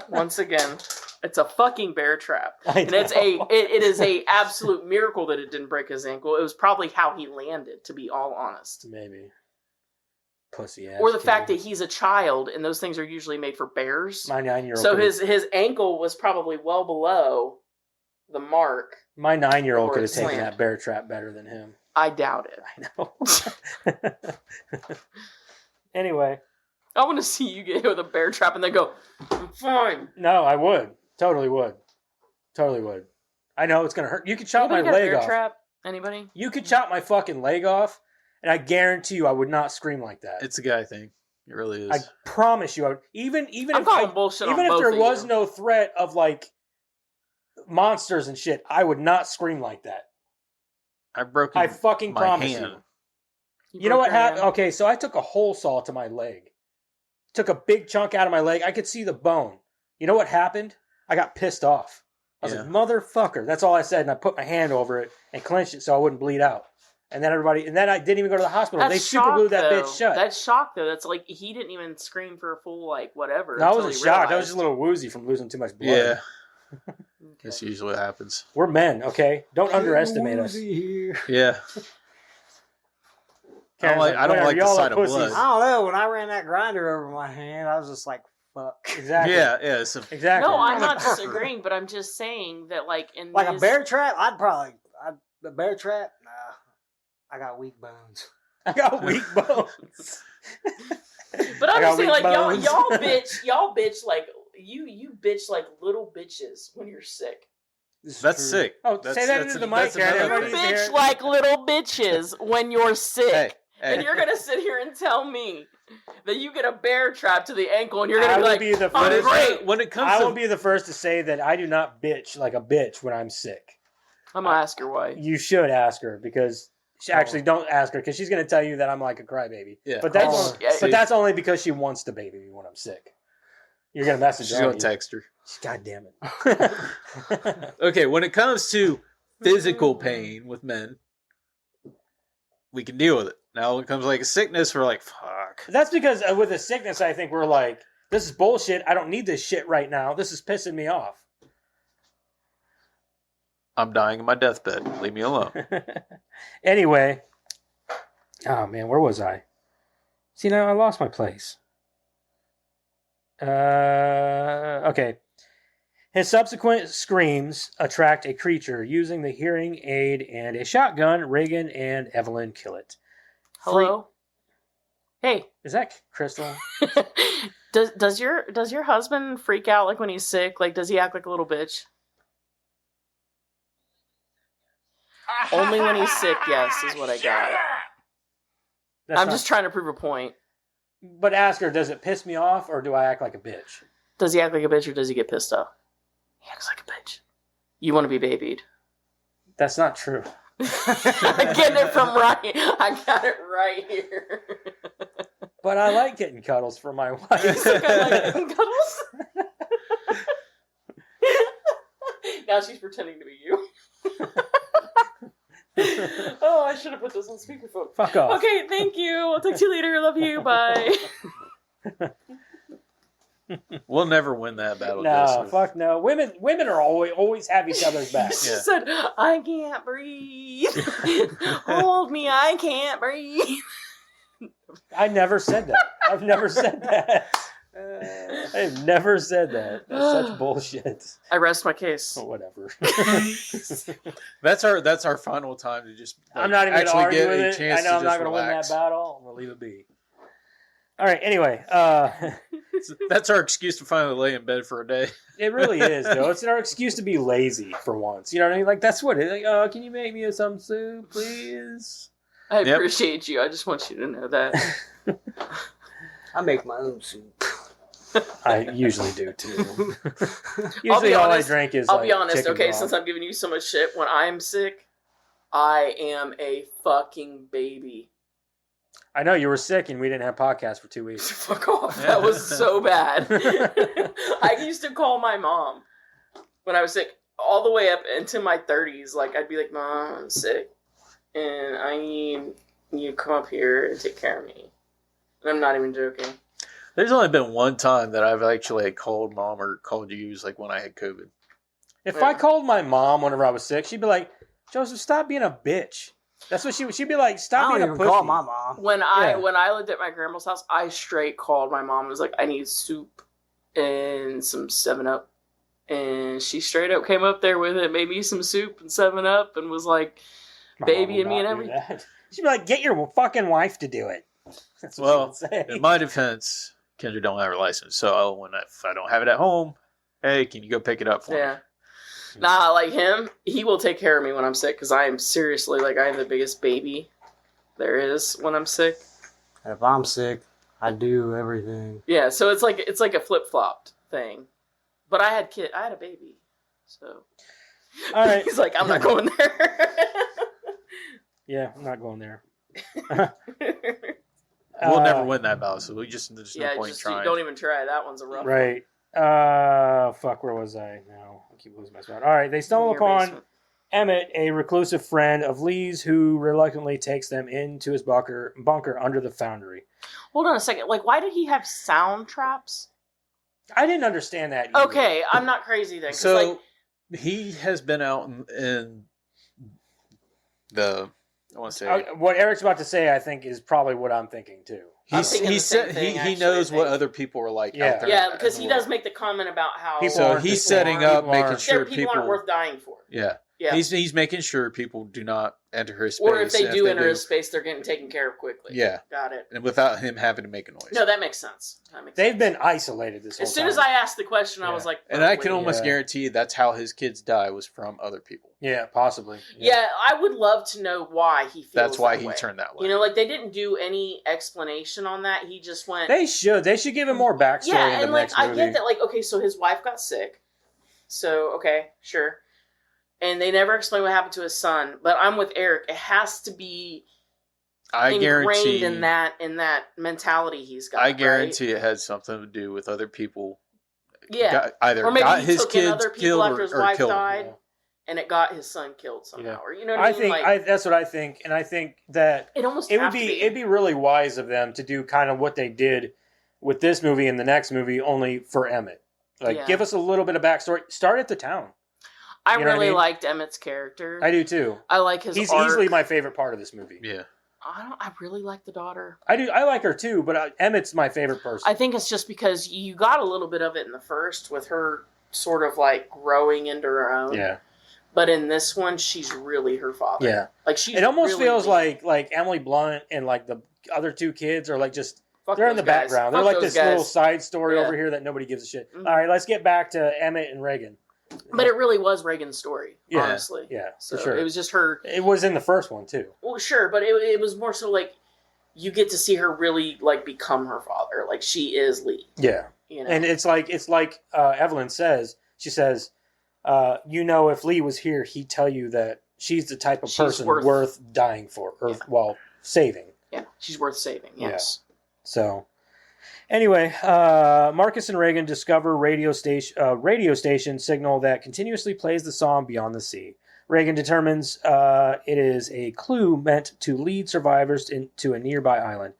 Once again, it's a fucking bear trap. And it is a absolute miracle that it didn't break his ankle. It was probably how he landed, to be all honest. Maybe. Pussy ass. Or the fact that he's a child, and those things are usually made for bears. My 9-year-old. So his ankle was probably well below the mark. My 9-year-old could have taken that bear trap better than him. I doubt it. I know. Anyway. I want to see you get hit with a bear trap and then go, I'm fine. No, I would. Totally would. I know it's going to hurt. You could chop my leg off. Trap? Anybody? You could chop my fucking leg off. And I guarantee you, I would not scream like that. It's a guy thing. It really is. I promise you, I would. Even if there was no threat of like monsters and shit, I would not scream like that. I fucking promise you. You know what happened? Okay, so I took a hole saw to my leg. Took a big chunk out of my leg. I could see the bone. You know what happened? I got pissed off. I was like, motherfucker. That's all I said, and I put my hand over it and clenched it so I wouldn't bleed out. And then I didn't even go to the hospital. They super glued that bitch shut. That's shock, though. That's like, he didn't even scream for a full, like, whatever. No, I wasn't shocked. I was just a little woozy from losing too much blood. Yeah. That's usually what happens. We're men, okay? Don't underestimate us. Yeah. I don't like the sight of blood. I don't know. When I ran that grinder over my hand, I was just like, fuck. Exactly. Yeah. Exactly. No, I'm not disagreeing, but I'm just saying that, like, a bear trap, the bear trap, nah. I got weak bones. But I'm just saying, like, y'all bitch like you bitch like little bitches when you're sick. That's sick. Oh, say that into the mic, you bitch like little bitches when you're sick. Hey. And you're gonna sit here and tell me that you get a bear trap to the ankle, and you're gonna be like, "I'm great." When it comes, I will be the first to say that I do not bitch like a bitch when I'm sick. I'm gonna ask her why. You should ask her because Actually, don't ask her because she's going to tell you that I'm like a crybaby. Yeah. But that's Oh. that's only because she wants to baby me when I'm sick. You're going to message her. She's going to text her. God damn it. Okay, when it comes to physical pain with men, we can deal with it. Now, when it comes to like a sickness, we're like, fuck. That's because with a sickness, I think we're like, this is bullshit. I don't need this shit right now. This is pissing me off. I'm dying in my deathbed. Leave me alone. Anyway. Oh, man, where was I? See, now I lost my place. Okay. His subsequent screams attract a creature using the hearing aid and a shotgun. Reagan and Evelyn kill it. Hello. Hey. Is that Crystal? does your husband freak out like when he's sick? Like, does he act like a little bitch? Only when he's sick, yes, is what I got. I'm just trying to prove a point. But ask her, does it piss me off or do I act like a bitch? Does he act like a bitch or does he get pissed off? He acts like a bitch. You want to be babied. That's not true. I get it from right. I got it right here. But I like getting cuddles from my wife. I like getting cuddles. Now she's pretending to be you. Oh, I should have put this on speakerphone. Fuck off. Okay, thank you. I'll talk to you later. Love you. Bye. We'll never win that battle. No, Joseph. fuck no. Women are always have each other's back. She said, I can't breathe. Hold me, I can't breathe. I never said that. I've never said that. I've never said that. That's such bullshit. I rest my case. Oh, whatever. That's our final time to just. Like, I'm not even going to argue with it. Chance I know I'm not going to win that battle. I'm going to leave it be. All right. Anyway, that's our excuse to finally lay in bed for a day. It really is, though. It's our excuse to be lazy for once. You know what I mean? Like that's what it is. Like, oh, can you make me some soup, please? I appreciate you. I just want you to know that. I make my own soup. I usually do too. Usually all I drink is. I'll be honest. chicken Okay, broth. since I'm giving you so much shit, when I'm sick, I am a fucking baby. I know you were sick and we didn't have podcasts for 2 weeks. Fuck off. That was so bad. I used to call my mom when I was sick all the way up into my 30s. Like, I'd be like, Mom, I'm sick. And I need you to come up here and take care of me. And I'm not even joking. There's only been one time that I've actually called mom or called you, like when I had COVID. If I called my mom whenever I was sick, she'd be like, Joseph, stop being a bitch. That's what she'd be like, stop being a pussy. Call my mom. When I lived at my grandma's house, I straight called my mom and was like, I need soup and some 7-Up. And she straight up came up there with it, made me some soup and 7-Up and was like, babying me and everything. She'd be like, get your fucking wife to do it. That's what Well, she would say. in my defense, Kendra don't have her license. So if I don't have it at home, hey, can you go pick it up for me? Nah, like him, he will take care of me when I'm sick because I am seriously, like, I am the biggest baby there is when I'm sick. If I'm sick, I do everything. Yeah, so it's like a flip-flopped thing. But I had a baby, so. All right. He's like, I'm not going there. Yeah, I'm not going there. We'll never win that battle, so there's no point in trying. Don't even try. That one's a rough one. Right. Fuck, where was I? No, I keep losing my spot. All right, they stumble upon basement. Emmett, a reclusive friend of Lee's, who reluctantly takes them into his bunker under the foundry. Hold on a second. Like, why did he have sound traps? I didn't understand that either. Okay, I'm not crazy then. So he has been out in the. I want to say what Eric's about to say. I think is probably what I'm thinking too. He said he knows what other people are like out there. Yeah, because he does make the comment about how he's setting up, making sure people aren't worth dying for. Yeah. Yeah. He's making sure people do not enter his space. Or if they do enter his space, they're getting taken care of quickly. Yeah. Got it. And without him having to make a noise. No, that makes sense. They've been isolated this whole time. As soon as I asked the question, I was like... And I can almost guarantee that's how his kids die, was from other people. Yeah, possibly. Yeah, I would love to know why he feels That's why that he way. turned that way. You know, like, they didn't do any explanation on that. He just went... They should give him more backstory in the and, like, next movie. I get that, like, okay, so his wife got sick. So, okay, sure. And they never explain what happened to his son. But I'm with Eric. It has to be ingrained in that mentality he's got. I guarantee it had something to do with other people. Yeah, Either or maybe got he his took in kids other people killed after his or wife killed died, him. and it got his son killed somehow. Yeah. Or you know what I mean? think that's what I think, and I think that it'd be really wise of them to do kind of what they did with this movie and the next movie, only for Emmett. Like, give us a little bit of backstory. Start at the town. I really liked Emmett's character. I do too. I like his. He's arc. easily my favorite part of this movie. Yeah. I really like the daughter. I do. I like her too, but Emmett's my favorite person. I think it's just because you got a little bit of it in the first with her sort of like growing into her own. Yeah. But in this one, she's really her father. Yeah. Like she's. It almost really feels like Emily Blunt and like the other two kids are like just. Fuck they're in the guys. background. Fuck They're like this guys. little side story over here that nobody gives a shit. Mm-hmm. All right, let's get back to Emmett and Reagan. But it really was Reagan's story, honestly. Yeah, so for sure. It was just her. It was in the first one too. Well, sure, but it was more so like you get to see her really like become her father. Like she is Lee. Yeah, you know? And it's like Evelyn says. She says, if Lee was here, he'd tell you that she's the type of person worth dying for, or saving. Yeah, she's worth saving. Yes. Yeah. So. Anyway, Marcus and Reagan discover radio station signal that continuously plays the song Beyond the Sea. Reagan determines it is a clue meant to lead survivors to a nearby island.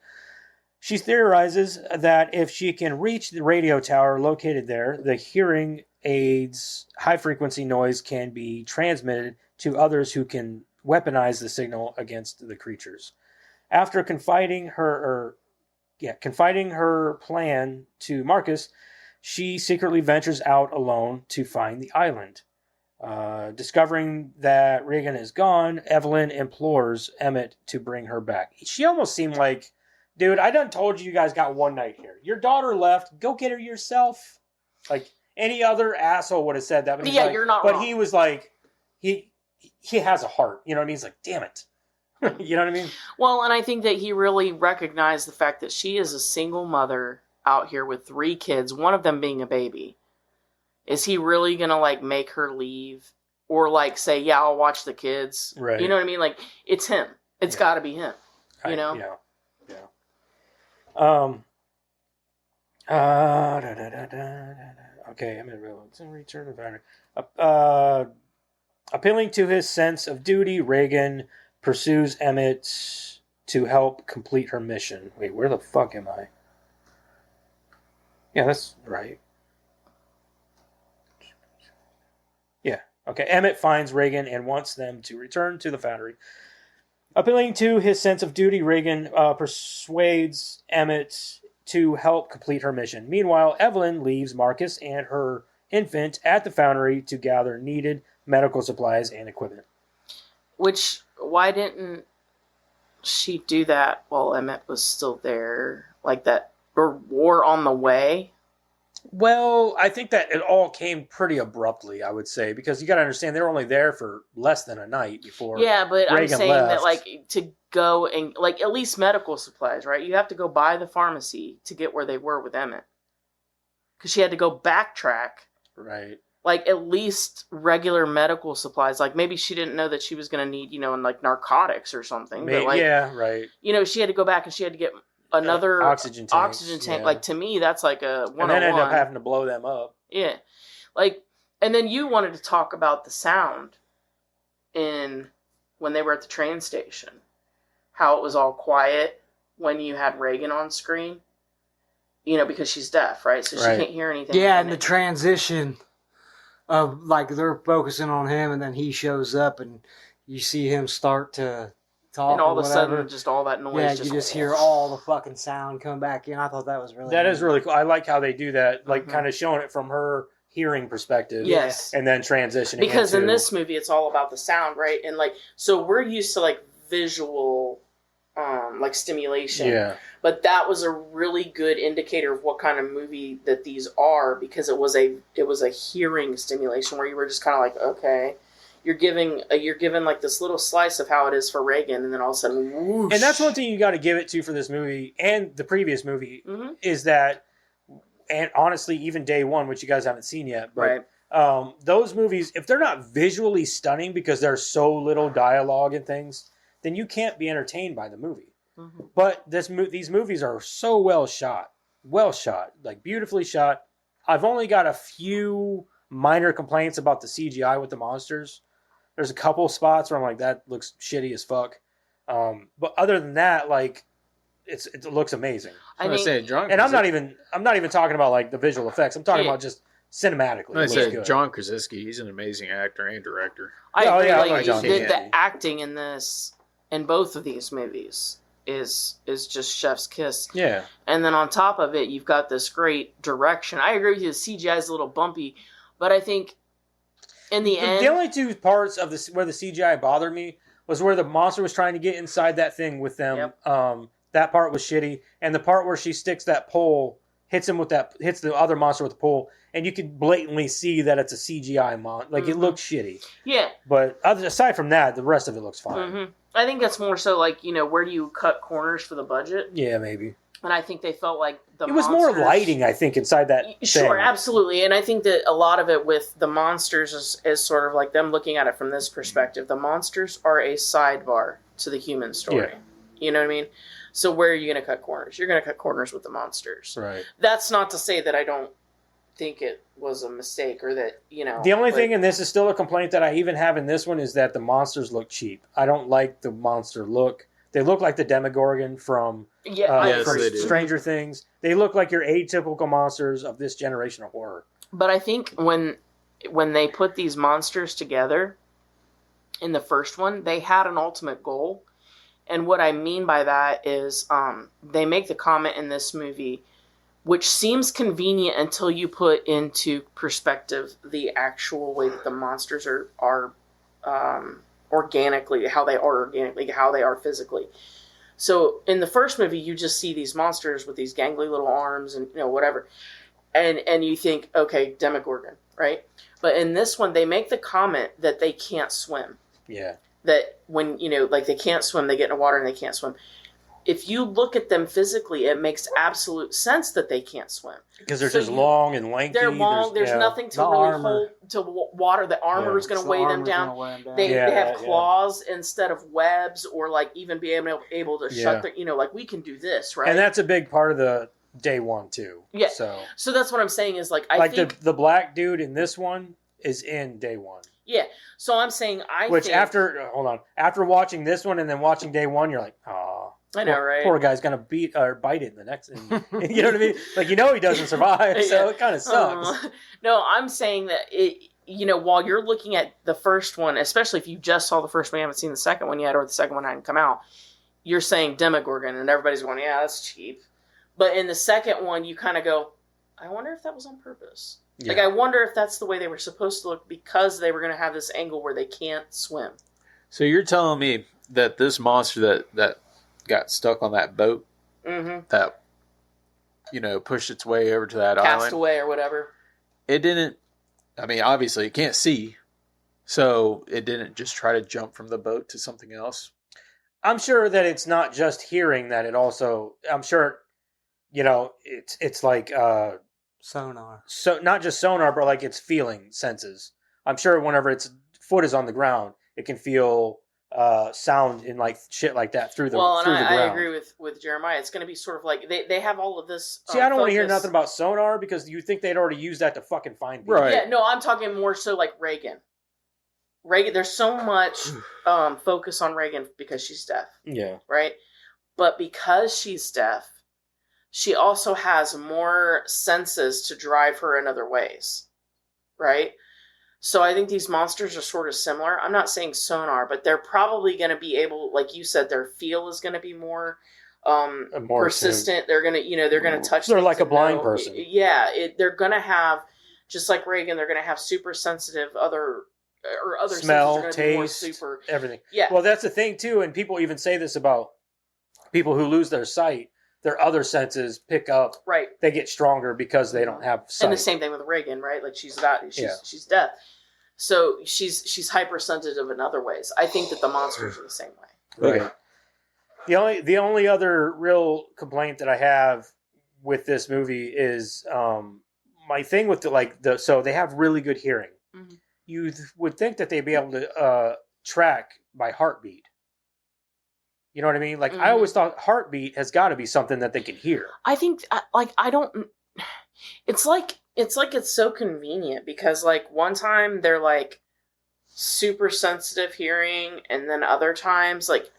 She theorizes that if she can reach the radio tower located there, the hearing aids' high-frequency noise can be transmitted to others who can weaponize the signal against the creatures. After confiding her plan to Marcus, she secretly ventures out alone to find the island. Discovering that Reagan is gone, Evelyn implores Emmett to bring her back. She almost seemed like, dude, I done told you guys got one night here. Your daughter left. Go get her yourself. Like, any other asshole would have said that. But you're not wrong. But he was like, he has a heart. You know what I mean? He's like, damn it. You know what I mean? Well, and I think that he really recognized the fact that she is a single mother out here with 3 kids, one of them being a baby. Is he really going to, like, make her leave? Or, like, say, yeah, I'll watch the kids? Right. You know what I mean? Like, it's him. It's got to be him. You know? Yeah. Okay, I'm in return of honor. Appealing to his sense of duty, Reagan pursues Emmett to help complete her mission. Wait, where the fuck am I? Yeah, that's right. Yeah, okay. Emmett finds Reagan and wants them to return to the foundry. Appealing to his sense of duty, Reagan persuades Emmett to help complete her mission. Meanwhile, Evelyn leaves Marcus and her infant at the foundry to gather needed medical supplies and equipment. Why didn't she do that while Emmett was still there? Like that, or war on the way? Well, I think that it all came pretty abruptly, I would say, because you got to understand they were only there for less than a night before. Yeah, but Reagan I'm saying left. that, like, to go and, like, at least medical supplies, right? You have to go by the pharmacy to get where they were with Emmett. Because she had to go backtrack. Right. Like, at least regular medical supplies. Like, maybe she didn't know that she was going to need, like, narcotics or something. Maybe, but, like, yeah, right. She had to go back and she had to get another oxygen tank. Yeah. Like, to me, that's like a 101. And then end up having to blow them up. Yeah. Like, and then you wanted to talk about the sound when they were at the train station. How it was all quiet when you had Reagan on screen. Because she's deaf, right? So she can't hear anything. Yeah, and the transition of, like, they're focusing on him and then he shows up and you see him start to talk. And all of a sudden, just all that noise. Yeah, you just hear all the fucking sound come back in. I thought that was really That neat. is really cool. I like how they do that, like kind of showing it from her hearing perspective. Yes. And then transitioning Because into... in this movie, it's all about the sound, right? And, like, so we're used to, like, visual, like, stimulation. Yeah. But that was a really good indicator of what kind of movie that these are, because it was a hearing stimulation where you were just kind of like, okay, you're giving like this little slice of how it is for Reagan, and then all of a sudden, whoosh. And that's one thing you got to give it to for this movie and the previous movie is that, and honestly, even day one, which you guys haven't seen yet, but those movies, if they're not visually stunning because there's so little dialogue and things, then you can't be entertained by the movie. Mm-hmm. But these movies are so well shot, like beautifully shot. I've only got a few minor complaints about the CGI with the monsters. There's a couple spots where I'm like, that looks shitty as fuck. But other than that, like, it looks amazing. I'm not even talking about like the visual effects. I'm talking about just cinematically. I said John Krasinski. He's an amazing actor and director. I agree. The acting in both of these movies is just chef's kiss. Yeah. And then on top of it, you've got this great direction. I agree with you. The CGI is a little bumpy, but I think in the end, the only two parts of where the CGI bothered me was where the monster was trying to get inside that thing with them. Yep. That part was shitty, and the part where she sticks that pole, hits the other monster with the pole, and you can blatantly see that it's a CGI Like, it looks shitty. Yeah. But aside from that, the rest of it looks fine. Mm-hmm. I think that's more so like, where do you cut corners for the budget? Yeah, maybe. And I think they felt like it was more lighting, I think, inside that Sure, thing. Absolutely. And I think that a lot of it with the monsters is sort of like them looking at it from this perspective. The monsters are a sidebar to the human story. Yeah. You know what I mean? So where are you going to cut corners? You're going to cut corners with the monsters. Right. That's not to say that I don't think it was a mistake or that, The only thing, and this is still a complaint that I even have in this one, is that the monsters look cheap. I don't like the monster look. They look like the Demogorgon from Stranger Things. They look like your atypical monsters of this generation of horror. But I think when they put these monsters together in the first one, they had an ultimate goal. And what I mean by that is they make the comment in this movie, which seems convenient until you put into perspective the actual way that the monsters are organically, how they are physically. So in the first movie, you just see these monsters with these gangly little arms and whatever, and you think, okay, Demogorgon, right? But in this one, they make the comment that they can't swim. Yeah. That when they can't swim, they get in the water and they can't swim. If you look at them physically, it makes absolute sense that they can't swim. Because they're just long and lanky. They're long. There's nothing to really hold to water. The armor is going to weigh them down. They have claws instead of webs, or like even be able to shut their, like we can do this, right? And that's a big part of the day one too. Yeah. So that's what I'm saying is like, I think the black dude in this one is in day one. Yeah. So I'm saying after watching this one and then watching day one, you're like, oh, I know, right? Poor guy's gonna bite it in the next. You know what I mean? Like, he doesn't survive, so it kind of sucks. No, I'm saying that it. While you're looking at the first one, especially if you just saw the first one, you haven't seen the second one yet, or the second one hadn't come out, you're saying Demogorgon, and everybody's going, yeah, that's cheap. But in the second one, you kind of go, I wonder if that was on purpose. Yeah. Like, I wonder if that's the way they were supposed to look because they were going to have this angle where they can't swim. So you're telling me that this monster that got stuck on that boat, that, pushed its way over to that island. Cast away or whatever. It didn't, obviously it can't see, so it didn't just try to jump from the boat to something else. I'm sure that it's not just hearing that it also, I'm sure, it's like... sonar. So not just sonar, but like its feeling senses. I'm sure whenever its foot is on the ground, it can feel sound and like shit like that through the ground. I agree with Jeremiah. It's going to be sort of like they have all of this. See, I don't want to hear nothing about sonar because you think they'd already used that to fucking find people. Right. Yeah, no, I'm talking more so like Reagan. There's so much focus on Reagan because she's deaf. Yeah. Right? But because she's deaf, she also has more senses to drive her in other ways, right? So I think these monsters are sort of similar. I'm not saying sonar, but they're probably going to be able, like you said, their feel is going to be more persistent. They're going to, they're going to touch. They're like a blind person. Yeah, they're going to have, just like Reagan, they're going to have super sensitive other smell, taste, super everything. Yeah. Well, that's the thing too, and people even say this about people who lose their sight. Their other senses pick up. Right. They get stronger because they don't have sight. And the same thing with Reagan, right? Like she's deaf. So she's hypersensitive in other ways. I think that the monsters are the same way. Right. The only other real complaint that I have with this movie is my thing with so they have really good hearing. Mhm. You would think that they'd be able to track by heartbeat. You know what I mean? Like I always thought heartbeat has got to be something that they can hear. I think I don't. It's like it's so convenient because like one time they're like super sensitive hearing, and then other times like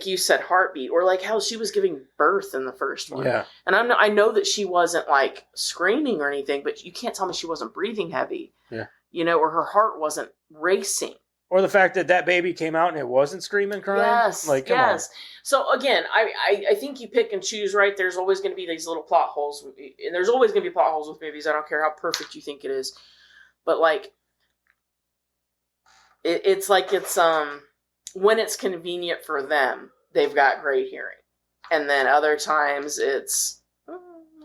you said heartbeat, or like how she was giving birth in the first one. Yeah. And I know that she wasn't like screaming or anything, but you can't tell me she wasn't breathing heavy. Yeah. You know, or her heart wasn't racing. Or the fact that baby came out and it wasn't screaming, crying. Yes, like come on. So again, I think you pick and choose, right? There's always going to be these little plot holes, and there's always going to be plot holes with movies. I don't care how perfect you think it is, but like, it's like it's when it's convenient for them, they've got great hearing, and then other times it's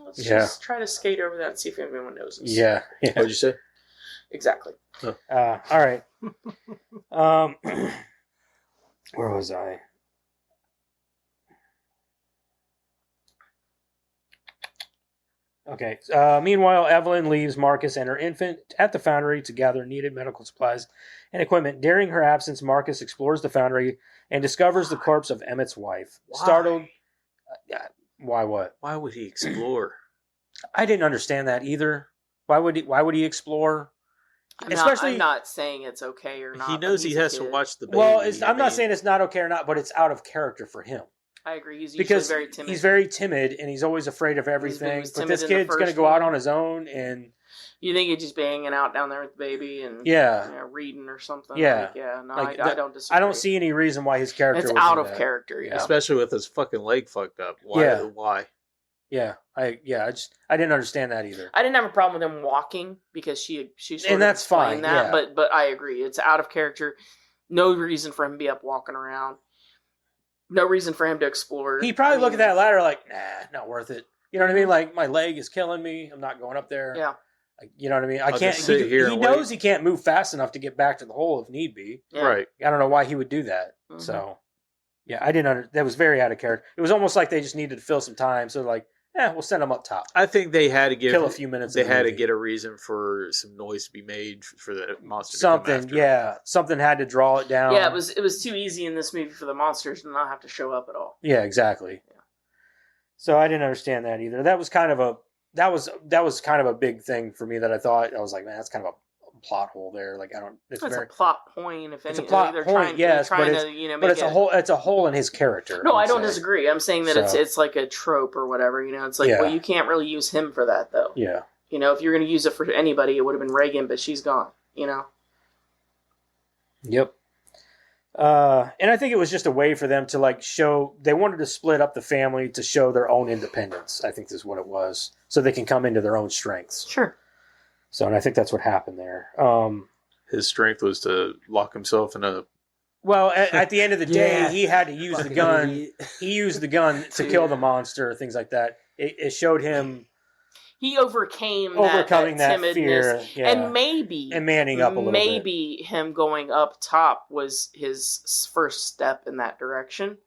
let's just try to skate over that and see if anyone knows us. Yeah. What'd you say? Exactly. All right. Where was I? Okay. Meanwhile, Evelyn leaves Marcus and her infant at the foundry to gather needed medical supplies and equipment. During her absence, Marcus explores the foundry and discovers the corpse of Emmett's wife. Why? Startled. Why what? Why would he explore? I didn't understand that either. Why would he explore? I'm not saying it's okay or not. He knows he has to watch the baby. Well, I'm not saying it's not okay or not, but it's out of character for him. I agree. He's Because usually very timid. he's very timid and he's always afraid of everything. But this kid's going to go out on his own and... You think he'd just be hanging out down there with the baby and reading or something? Yeah. I don't disagree. I don't see any reason why his character It's would out do of that. character, yeah. Especially with his fucking leg fucked up. Why? Yeah. I didn't understand that either. I didn't have a problem with him walking because she sort and of that's fine. explained that, but I agree. It's out of character. No reason for him to be up walking around. No reason for him to explore. He probably look at that ladder like, nah, not worth it. You know what I mean? Like, my leg is killing me. I'm not going up there. Yeah. You know what I mean? I'll just sit here He and knows he can't move fast enough to get back to the hole if need be. Yeah. Right. I don't know why he would do that. Mhm. So, yeah, I didn't that was very out of character. It was almost like they just needed to fill some time. So, like, we'll send him up top. I think they had to Kill a few minutes. They of the had to movie. get a reason for some noise to be made for the monster. Something, to come after. something had to draw it down. Yeah, it was too easy in this movie for the monsters to not have to show up at all. Yeah, exactly. Yeah. So I didn't understand that either. That was kind of a big thing for me that I thought I was like, man, that's kind of a plot hole there. Like I don't. It's a plot point. If it's a anything, plot they're point, yes, trying but to, but it's a hole. It's a hole in his character. No, I would don't say. disagree. I'm saying that it's like a trope or whatever. You know, it's like, well, you can't really use him for that though. Yeah. You know, if you're going to use it for anybody, it would have been Reagan, but she's gone. You know. Yep. And I think it was just a way for them to like show they wanted to split up the family to show their own independence. I think this is what it was, so they can come into their own strengths. Sure. So, and I think that's what happened there. His strength was to lock himself in a. Well, at the end of the day, he had to use the gun. He used the gun to kill the monster, things like that. It showed him. He overcoming that timidness, fear, and maybe manning up a little bit. Maybe him going up top was his first step in that direction.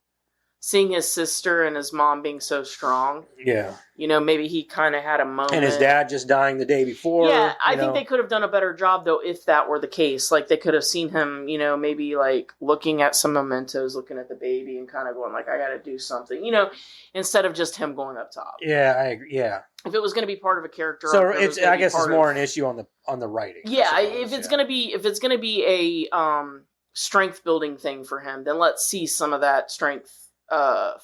Seeing his sister and his mom being so strong, you know, maybe he kind of had a moment. And his dad just dying the day before. Yeah, I think they could have done a better job though if that were the case. Like they could have seen him, you know, maybe like looking at some mementos, looking at the baby, and kind of going like, "I got to do something," you know, instead of just him going up top. Yeah, I agree. Yeah. If it was going to be part of a character, so I guess it's more an issue on the writing. Yeah, if it's going to be a strength building thing for him, then let's see some of that strength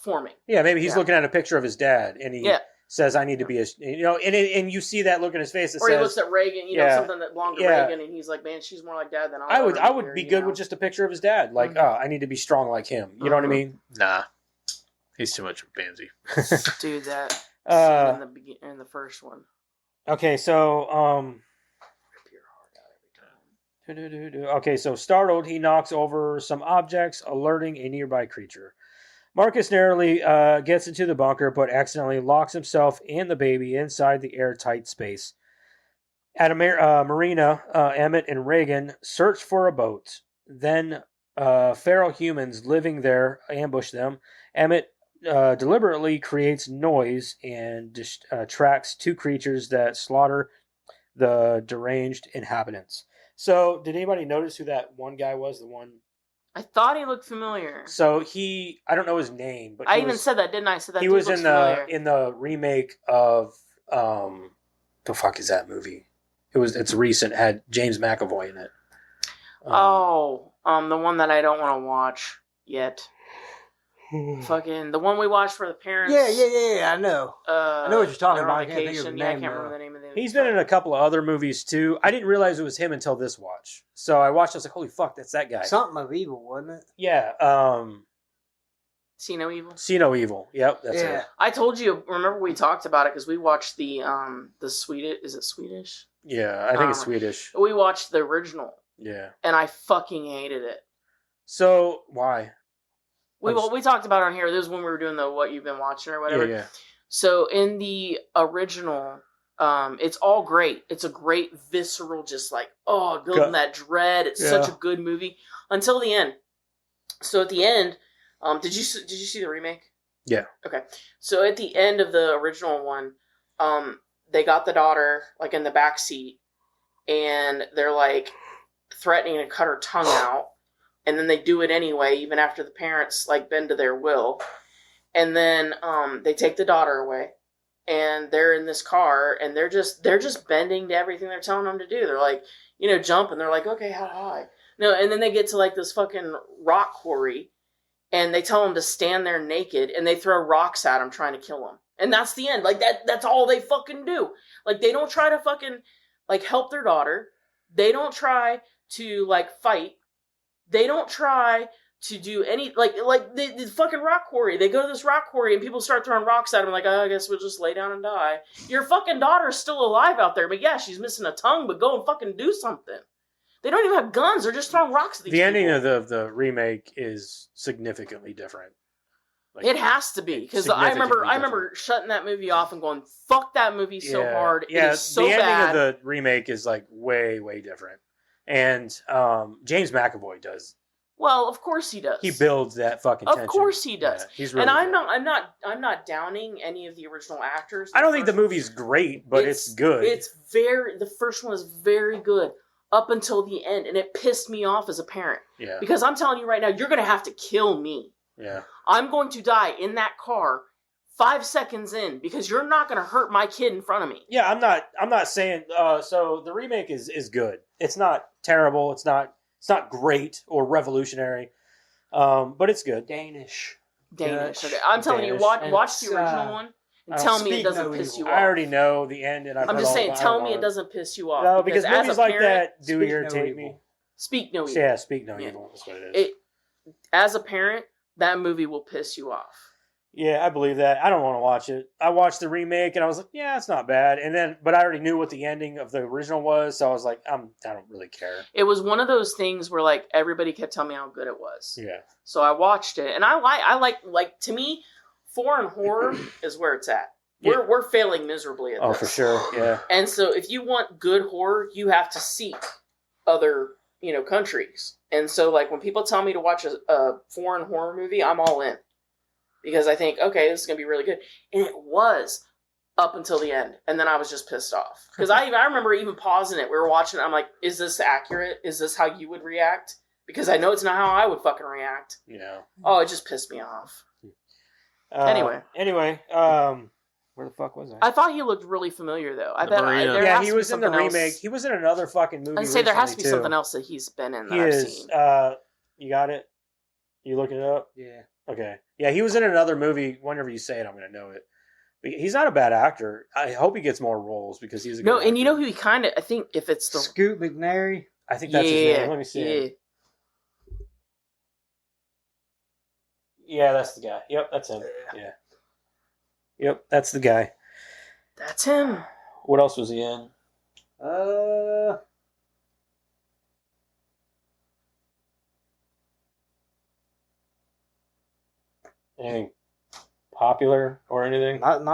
forming. Yeah, maybe he's looking at a picture of his dad, and he says, "I need to be a," you know, and you see that look in his face. That or says, he looks at Reagan, you know, something that belonged to Reagan, and he's like, "Man, she's more like Dad than I would be good with just a picture of his dad. Like, I need to be strong like him. You know what I mean? Nah, he's too much of a pansy. Dude, that scene in the first one. Okay, so okay, so startled, he knocks over some objects, alerting a nearby creature. Marcus narrowly gets into the bunker, but accidentally locks himself and the baby inside the airtight space. At a marina, Emmett and Reagan search for a boat. Then feral humans living there ambush them. Emmett deliberately creates noise and tracks two creatures that slaughter the deranged inhabitants. So, did anybody notice who that one guy was? The one. I thought he looked familiar. So I don't know his name, but I even said that, didn't I? Said that he dude was looks in familiar. the remake of the fuck is that movie? It's recent. It had James McAvoy in it. The one that I don't want to watch yet. Fucking the one we watched for the parents. Yeah. I know. I know what you're talking about. I can't think of Vacation. the Yeah, I name. can't remember the name of the. He's been in a couple of other movies too. I didn't realize it was him until this watch. So I watched. I was like, "Holy fuck, that's that guy." Something of Evil, wasn't it? Yeah. See No Evil. See No Evil. Yep, that's it. I told you. Remember we talked about it because we watched the Swedish. Is it Swedish? Yeah, I think it's Swedish. We watched the original. Yeah. And I fucking hated it. So why? We talked about it on here. This is when we were doing the what you've been watching or whatever. Yeah. So in the original, it's all great. It's a great visceral, just like building that dread. It's such a good movie until the end. So at the end, did you see the remake? Yeah. Okay. So at the end of the original one, they got the daughter like in the back seat, and they're like threatening to cut her tongue out. And then they do it anyway, even after the parents like bend to their will. And then they take the daughter away, and they're in this car, and they're just bending to everything they're telling them to do. They're like, jump, and they're like, okay, how high? No, and then they get to like this fucking rock quarry, and they tell them to stand there naked, and they throw rocks at them trying to kill them. And that's the end. Like that's all they fucking do. Like they don't try to fucking like help their daughter. They don't try to like fight. They don't try to do any, like the fucking rock quarry. They go to this rock quarry and people start throwing rocks at them like, I guess we'll just lay down and die. Your fucking daughter's still alive out there, but yeah, she's missing a tongue, but go and fucking do something. They don't even have guns. They're just throwing rocks at these people. The ending of the remake is significantly different. Like, it has to be, because I remember shutting that movie off and going, fuck that movie so hard. Yeah, it is so bad. The ending of the remake is like way, way different. And James McAvoy does. Well, of course he does. He builds that fucking tension. Of course he does. Yeah, he's really and good. I'm not downing any of the original actors. I don't think the movie's great, but it's good. The first one is very good up until the end, and it pissed me off as a parent. Yeah. Because I'm telling you right now, you're going to have to kill me. Yeah. I'm going to die in that car 5 seconds in because you're not going to hurt my kid in front of me. Yeah, I'm not saying so the remake is good. It's not terrible. It's not great or revolutionary. But it's good. Danish. Okay. I'm telling you, watch the original one and tell me it doesn't piss you off. I already know the end, and I'm just saying, tell me it doesn't piss you off. No, because movies like that do irritate me. Speak no evil. Yeah, speak no evil. That's what it is. As a parent, that movie will piss you off. Yeah, I believe that. I don't want to watch it. I watched the remake and I was like, yeah, it's not bad. But I already knew what the ending of the original was, so I was like, I don't really care. It was one of those things where like everybody kept telling me how good it was. Yeah. So I watched it, and I like to me, foreign horror is where it's at. Yeah. We're failing miserably at this. Oh, for sure. Yeah. And so if you want good horror, you have to seek other countries. And so like when people tell me to watch a foreign horror movie, I'm all in. Because I think, okay, this is going to be really good. And it was up until the end. And then I was just pissed off. Because I remember even pausing it. We were watching it. I'm like, is this accurate? Is this how you would react? Because I know it's not how I would fucking react. Yeah. Oh, it just pissed me off. Anyway, where the fuck was I? I thought he looked really familiar, though. I bet he was in the remake. He was in another fucking movie. I'd say there has to be something else that he's been in that I've seen. You got it? You looking it up? Yeah. Okay. Yeah, he was in another movie. Whenever you say it, I'm going to know it. But he's not a bad actor. I hope he gets more roles because he's a good actor. And you know who he kind of, I think if it's the... Scoot McNairy? I think that's his name. Let me see. Yeah, that's the guy. Yep, that's him. Yeah. Yep, that's the guy. That's him. What else was he in? Anything popular or anything? Now that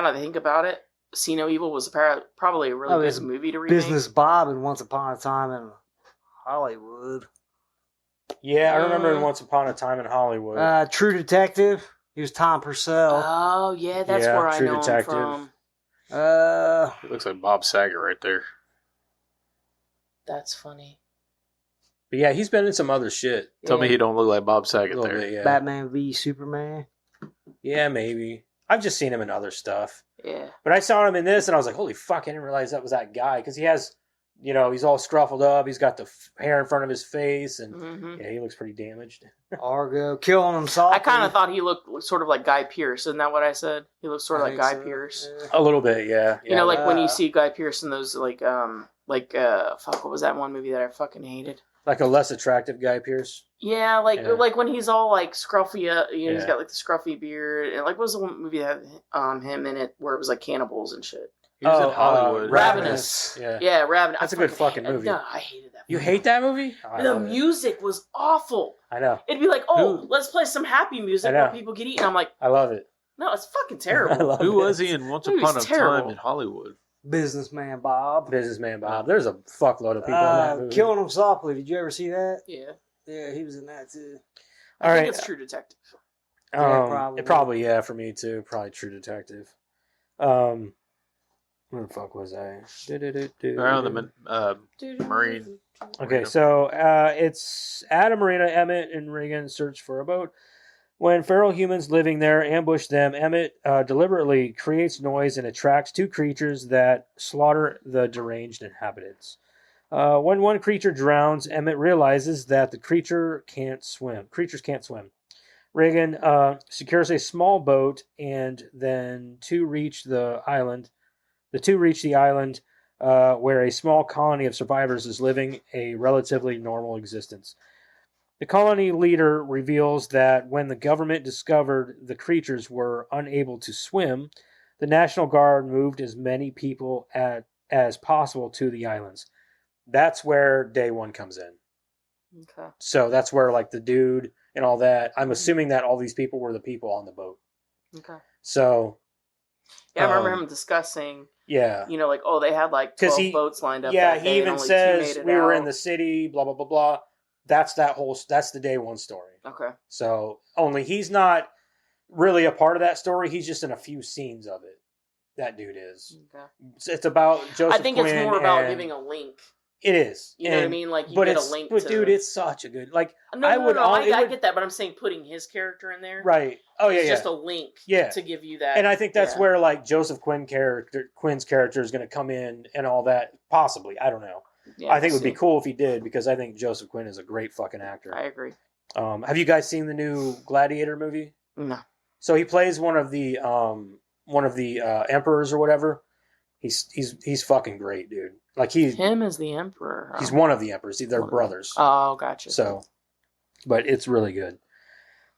I think about it, See No Evil was probably a really good movie to remake. Business Bob and Once Upon a Time in Hollywood. Yeah, I remember Once Upon a Time in Hollywood. True Detective. He was Tom Purcell. Oh, yeah, that's where I know him from. He looks like Bob Saget right there. That's funny. But yeah, he's been in some other shit. Tell me he don't look like Bob Saget A little there. bit, yeah. Batman v Superman. Yeah, maybe. I've just seen him in other stuff. Yeah. But I saw him in this, and I was like, holy fuck, I didn't realize that was that guy. Because he has, he's all scruffled up. He's got the hair in front of his face. And yeah, he looks pretty damaged. Argo, killing him softly. I kind of thought he looked sort of like Guy Pearce. Isn't that what I said? He looks sort of like Guy Pearce. A little bit, yeah. You know, like when you see Guy Pearce in those, fuck, what was that one movie that I fucking hated? Like a less attractive Guy Pearce. Yeah, like when he's all like scruffy, he's got like the scruffy beard, and like what was the one movie that had him in it where it was like cannibals and shit? He was in Hollywood. Ravenous. Yeah, Ravenous. That's a good fucking movie. No, I hated that movie. You hate that movie? Oh, The music was awful. I know. It'd be like, let's play some happy music while people get eaten. I'm like, I love it. no, it's fucking terrible. Who was he in Once Upon a Time in Hollywood? Businessman Bob. There's a fuckload of people in that movie. Killing him softly. Did you ever see that? Yeah. Yeah, he was in that too. I think it's True Detective. Probably, yeah, for me too. Probably True Detective. Where the fuck was I? Around the Marine. Okay, so it's at a marina. Emmett and Regan search for a boat. When feral humans living there ambush them, Emmett deliberately creates noise and attracts two creatures that slaughter the deranged inhabitants. When one creature drowns, Emmett realizes that the creatures can't swim. Regan secures a small boat, and then the two reach the island, where a small colony of survivors is living a relatively normal existence. The colony leader reveals that when the government discovered the creatures were unable to swim, the National Guard moved as many people as possible to the islands. That's where Day One comes in. Okay. So that's where, like, the dude and all that, I'm assuming that all these people were the people on the boat. Okay. So... Yeah, I remember him discussing... Yeah. They had, 12 boats lined up. Yeah, that he day, even says, we were in the city, blah, blah, blah, blah. That's the Day One story. Okay. So, only he's not really a part of that story. He's just in a few scenes of it. That dude is. Okay. It's about Joseph I think Quinn it's more about giving a link. It is. You know what I mean? Like, you get a link But, dude, it's such a good... Like, I get that, but I'm saying putting his character in there. Right. Oh, yeah, it's just a link to give you that. And I think that's where, like, Joseph Quinn's character is going to come in and all that. Possibly. I don't know. Yeah, I think it would be cool if he did, because I think Joseph Quinn is a great fucking actor. I agree. Have you guys seen the new Gladiator movie? No. So he plays one of the emperors or whatever. He's fucking great, dude. Like him as the emperor. He's one of the emperors. They're brothers. Oh, gotcha. So, but it's really good.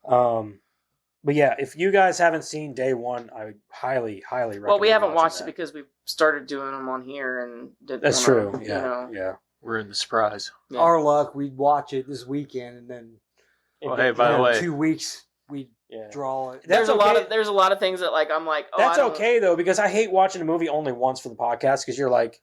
But yeah, if you guys haven't seen Day One, I would highly recommend. Well, we haven't watched it because we started doing them on here and didn't. That's true. Yeah, yeah. We're in the surprise. Yeah. Our luck, we'd watch it this weekend, and then. Well, hey, by the way, 2 weeks we draw it. There's a lot of things that I'm like. Oh, that's okay though, because I hate watching a movie only once for the podcast, because you're like,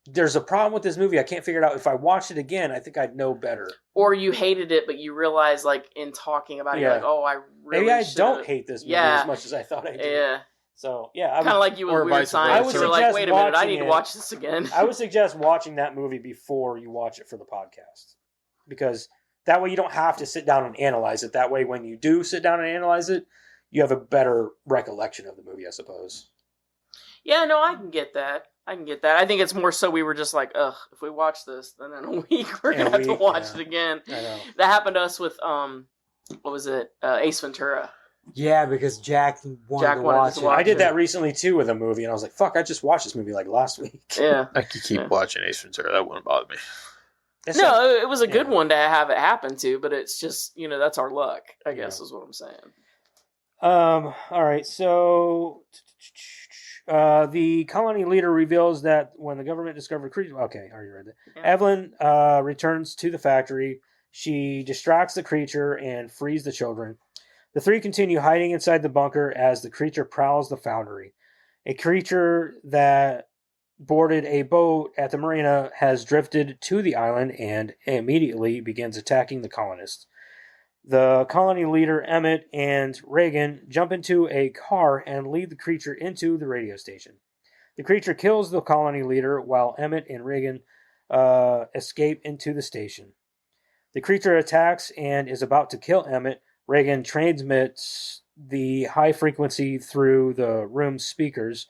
there's a problem with this movie. I can't figure it out. If I watched it again, I think I'd know better. Or you hated it, but you realize, like, in talking about it, you're like, oh, I really maybe I don't hate this movie as much as I thought I did. Yeah. So, yeah. Kind of like you with Weird Science. You were like, wait a minute, I need to watch this again. I would suggest watching that movie before you watch it for the podcast. Because that way you don't have to sit down and analyze it. That way when you do sit down and analyze it, you have a better recollection of the movie, I suppose. Yeah, no, I can get that. I think it's more so we were just like, ugh, if we watch this, then in a week we're going to have to watch it again. I know. That happened to us with, what was it? Ace Ventura. Yeah, because Jack wanted to watch it. I did that recently too with a movie, and I was like, fuck, I just watched this movie like last week. Yeah. I could keep watching Ace Ventura. That wouldn't bother me. No, it was a good one to have it happen to, but it's just, that's our luck, I guess is what I'm saying. All right, so... the colony leader reveals that when the government discovered creatures... Okay, I already read that. Yeah. Evelyn returns to the factory. She distracts the creature and frees the children. The three continue hiding inside the bunker as the creature prowls the foundry. A creature that boarded a boat at the marina has drifted to the island and immediately begins attacking the colonists. The colony leader, Emmett, and Regan jump into a car and lead the creature into the radio station. The creature kills the colony leader while Emmett and Reagan escape into the station. The creature attacks and is about to kill Emmett. Reagan transmits the high frequency through the room's speakers,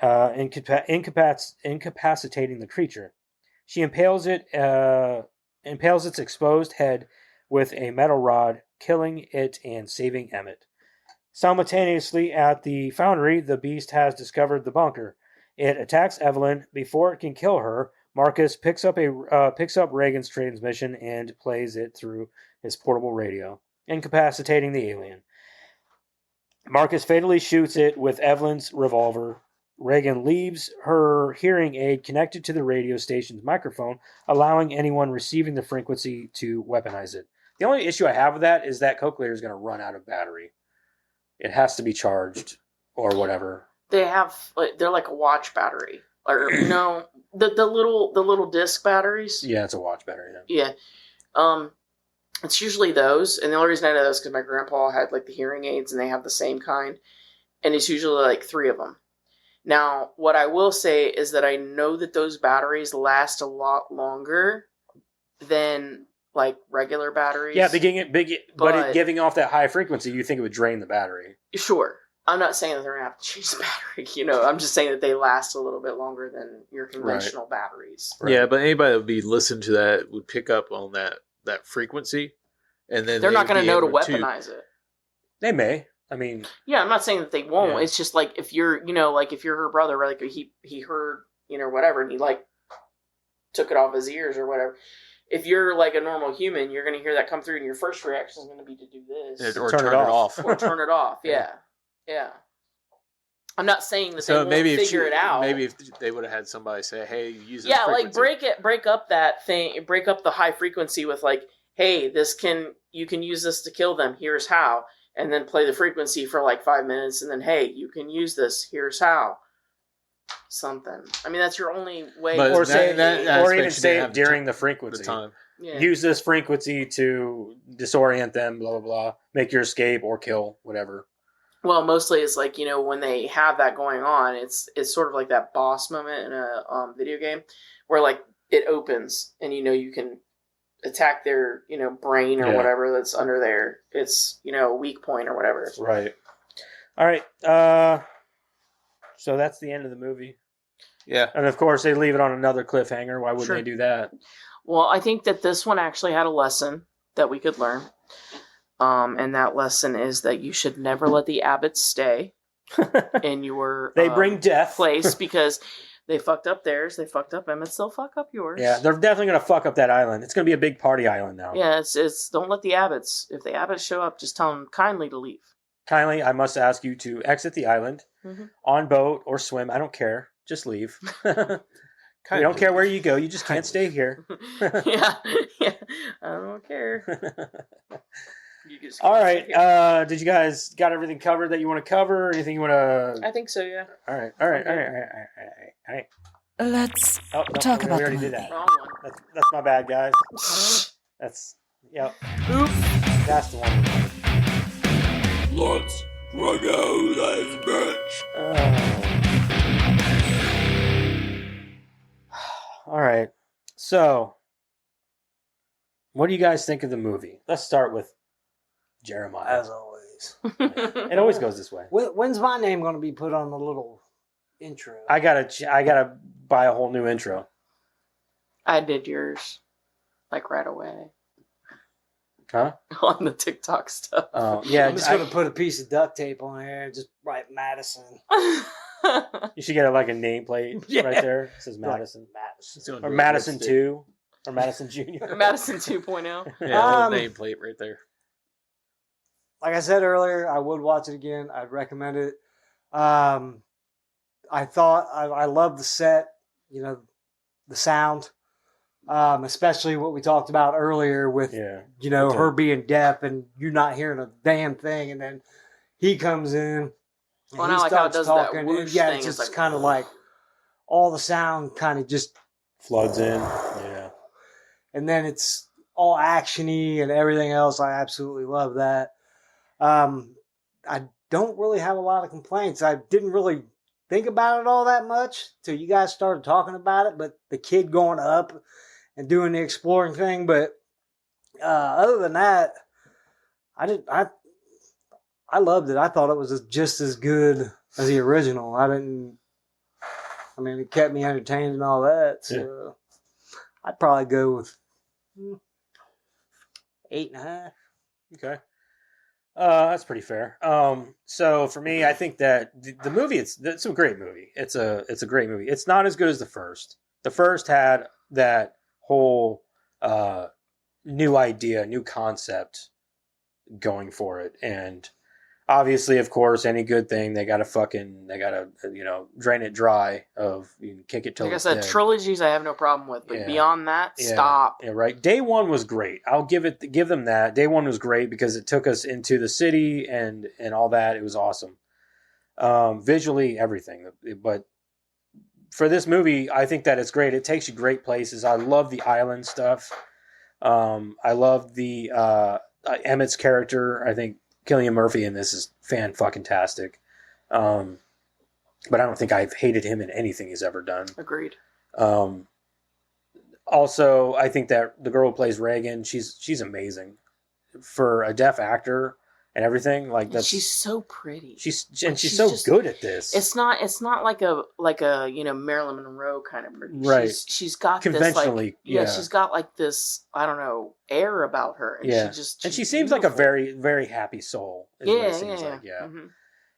incapacitating the creature. She impales its exposed head with a metal rod, killing it and saving Emmett. Simultaneously, at the foundry, the beast has discovered the bunker. It attacks Evelyn. Before it can kill her, Marcus picks up Reagan's transmission and plays it through his portable radio, incapacitating the alien. Marcus fatally shoots it with Evelyn's revolver. Reagan leaves her hearing aid connected to the radio station's microphone, allowing anyone receiving the frequency to weaponize it. The only issue I have with that is that cochlear is going to run out of battery. It has to be charged or whatever. They're like a watch battery, or no, the little disc batteries. Yeah, it's a watch battery. Yeah. It's usually those, and the only reason I know that is because my grandpa had like the hearing aids, and they have the same kind, and it's usually like 3 of them. Now, what I will say is that I know that those batteries last a lot longer than like regular batteries. Yeah, but giving off that high frequency, you think it would drain the battery. Sure. I'm not saying that they're going to have to change the battery, I'm just saying that they last a little bit longer than your conventional batteries. Right. Yeah, but anybody that would be listening to that would pick up on that frequency, and then they're not going to know to weaponize it. They may. I mean, yeah, I'm not saying that they won't. Yeah. It's just like if you're, if you're her brother, like he heard, whatever, and he like took it off his ears or whatever. If you're like a normal human, you're going to hear that come through, and your first reaction is going to be to do this or turn it off, or turn it off. Yeah. Yeah. I'm not saying that they won't figure it out. Maybe if they would have had somebody say, "Hey, use this frequency." Like break up that thing, break up the high frequency with like, "Hey, you can use this to kill them. Here's how." And then play the frequency for like 5 minutes, and then, "Hey, you can use this. Here's how." Something. I mean, that's your only way. Or even say it during the frequency. The time. Yeah. Use this frequency to disorient them. Blah blah blah. Make your escape or kill, whatever. Well, mostly it's like, when they have that going on, it's sort of like that boss moment in a video game where like it opens and you can attack their brain or whatever that's under there. It's a weak point or whatever. Right. All right. So that's the end of the movie. Yeah. And of course they leave it on another cliffhanger. Why wouldn't they do that? Well, I think that this one actually had a lesson that we could learn. And that lesson is that you should never let the Abbotts stay in your they bring death place because they fucked up theirs. They fucked up Emmett's. They'll fuck up yours. Yeah, they're definitely gonna fuck up that island. It's gonna be a big party island now. Yeah, it's don't let the Abbotts. If the Abbotts show up, just tell them kindly to leave. Kindly, I must ask you to exit the island on boat or swim. I don't care. Just leave. We don't care where you go. You just can't stay here. yeah, I don't care. All right. Did you guys got everything covered that you want to cover? Anything you want to? I think so. Yeah. All right. Let's talk about we already the did movie. that. Wrong one. That's my bad, guys. That's Oops. That's the one. Let's go, let's All right. So, what do you guys think of the movie? Let's start with Jeremiah. As always. It always goes this way. When's my name going to be put on the little intro? I gotta buy a whole new intro. I did yours, like right away. Huh? On the TikTok stuff. Oh, yeah. I'm just going to put a piece of duct tape on here and just write Madison. You should get it like a nameplate right there. It says Madison. Madison. Or Madison 2. Or Madison Jr. Madison 2.0. Yeah, nameplate right there. Like I said earlier, I would watch it again. I'd recommend it. I thought I love the set, the sound, especially what we talked about earlier with her being deaf and you not hearing a damn thing, and then he comes in and Well, he I like how it starts does talking. that And whoosh yeah, thing. it's just It's like- kind of like all the sound kind of just, Floods in. Yeah. and then it's all actiony and everything else. I absolutely love that. I don't really have a lot of complaints. I didn't really think about it all that much till you guys started talking about it. But the kid going up and doing the exploring thing. But other than that, I loved it. I thought it was just as good as the original. It kept me entertained and all that. So I'd probably go with 8.5. Okay. That's pretty fair. So for me, I think that the movie, it's a great movie. It's a great movie. It's not as good as the first. The first had that whole new idea, new concept going for it. And obviously, of course, any good thing, they gotta drain it dry kick it till like I it's said, dead. Trilogies I have no problem with, but beyond that, stop. Yeah, right. Day one was great. I'll give them that. Day one was great because it took us into the city and all that. It was awesome. Visually, everything. But for this movie, I think that it's great. It takes you great places. I love the island stuff. I love the Emmett's character. I think Cillian Murphy in this is fan-fucking-tastic. But I don't think I've hated him in anything he's ever done. Agreed. Also, I think that the girl who plays Reagan, she's amazing. For a deaf actor and everything, she's so pretty. She's so good at this. It's not like a Marilyn Monroe kind of pretty. Right. She's got conventionally, this, she's got like this, I don't know, air about her. And she seems like a very, very happy soul. Is what it seems like. Mm-hmm.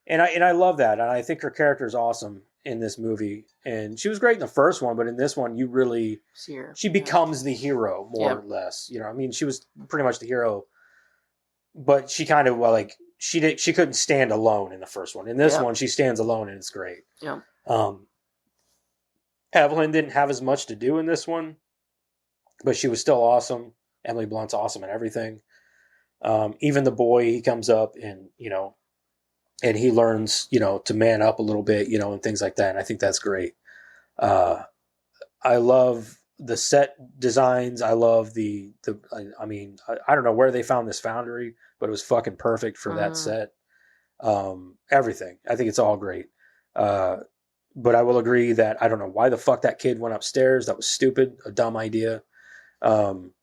And I love that. And I think her character is awesome in this movie. And she was great in the first one, but in this one, you really she becomes the hero more or less. She was pretty much the hero. But she kind of she couldn't stand alone in the first one. In this one, she stands alone and it's great. Yeah. Evelyn didn't have as much to do in this one, but she was still awesome. Emily Blunt's awesome in everything. Even the boy, he comes up and and he learns to man up a little bit, and things like that. And I think that's great. I love the set designs. I love I don't know where they found this foundry, but it was fucking perfect for that set. Everything. I think it's all great. But I will agree that I don't know why the fuck that kid went upstairs. That was stupid, a dumb idea. But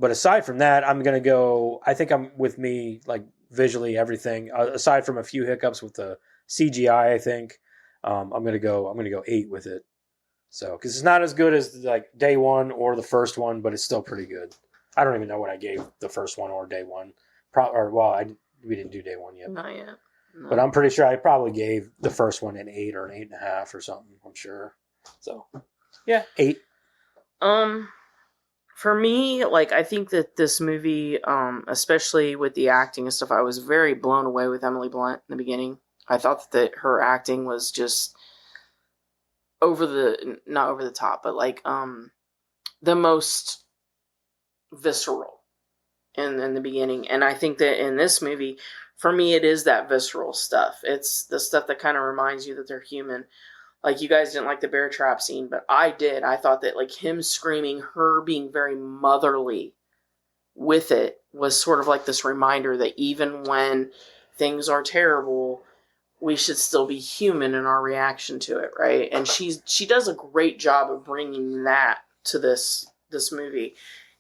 aside from that, I'm going to go, I think I'm with me, visually everything, aside from a few hiccups with the CGI, I think, I'm going to go 8 with it. So, because it's not as good as day one or the first one, but it's still pretty good. I don't even know what I gave the first one or day one. We didn't do day one yet. Not yet. No. But I'm pretty sure I probably gave the first one an 8 or an 8.5 or something. I'm sure. So, yeah, 8. For me, I think that this movie, especially with the acting and stuff, I was very blown away with Emily Blunt in the beginning. I thought that her acting was just not over the top, but the most visceral in the beginning. And I think that in this movie, for me, it is that visceral stuff. It's the stuff that kind of reminds you that they're human. You guys didn't like the bear trap scene, but I did. I thought that him screaming, her being very motherly with it was sort of this reminder that even when things are terrible, we should still be human in our reaction to it, right? And she does a great job of bringing that to this movie.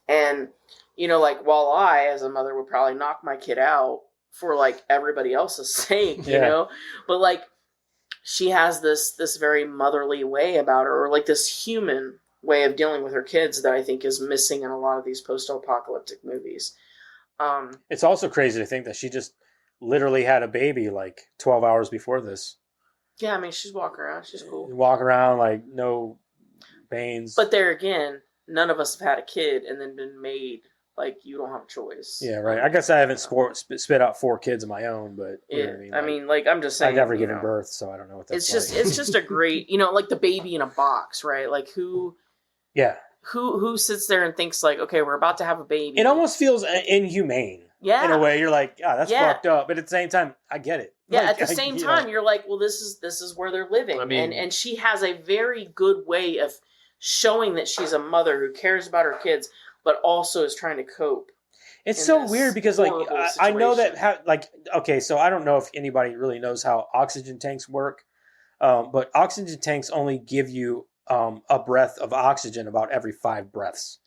And, while I, as a mother, would probably knock my kid out for, everybody else's sake, but, she has this very motherly way about her, or this human way of dealing with her kids that I think is missing in a lot of these post-apocalyptic movies. It's also crazy to think that she just literally had a baby 12 hours before this. Yeah, she's walking around. She's cool. Walk around no pains. But there again, none of us have had a kid and then been made you don't have a choice. Yeah, right. I guess I haven't spit out 4 kids of my own, but yeah, I'm just saying. I've never given birth, so I don't know what that's it's just a great, the baby in a box, right? Who sits there and thinks okay, we're about to have a baby. It almost feels inhumane. Yeah. In a way, you're that's fucked up, but at the same time, I get it. Yeah, at the same time, you're well, this is where they're living. And she has a very good way of showing that she's a mother who cares about her kids, but also is trying to cope. It's in so this weird because, like, horrible I know that, situation. okay, so I don't know if anybody really knows how oxygen tanks work, but oxygen tanks only give you a breath of oxygen about every 5 breaths.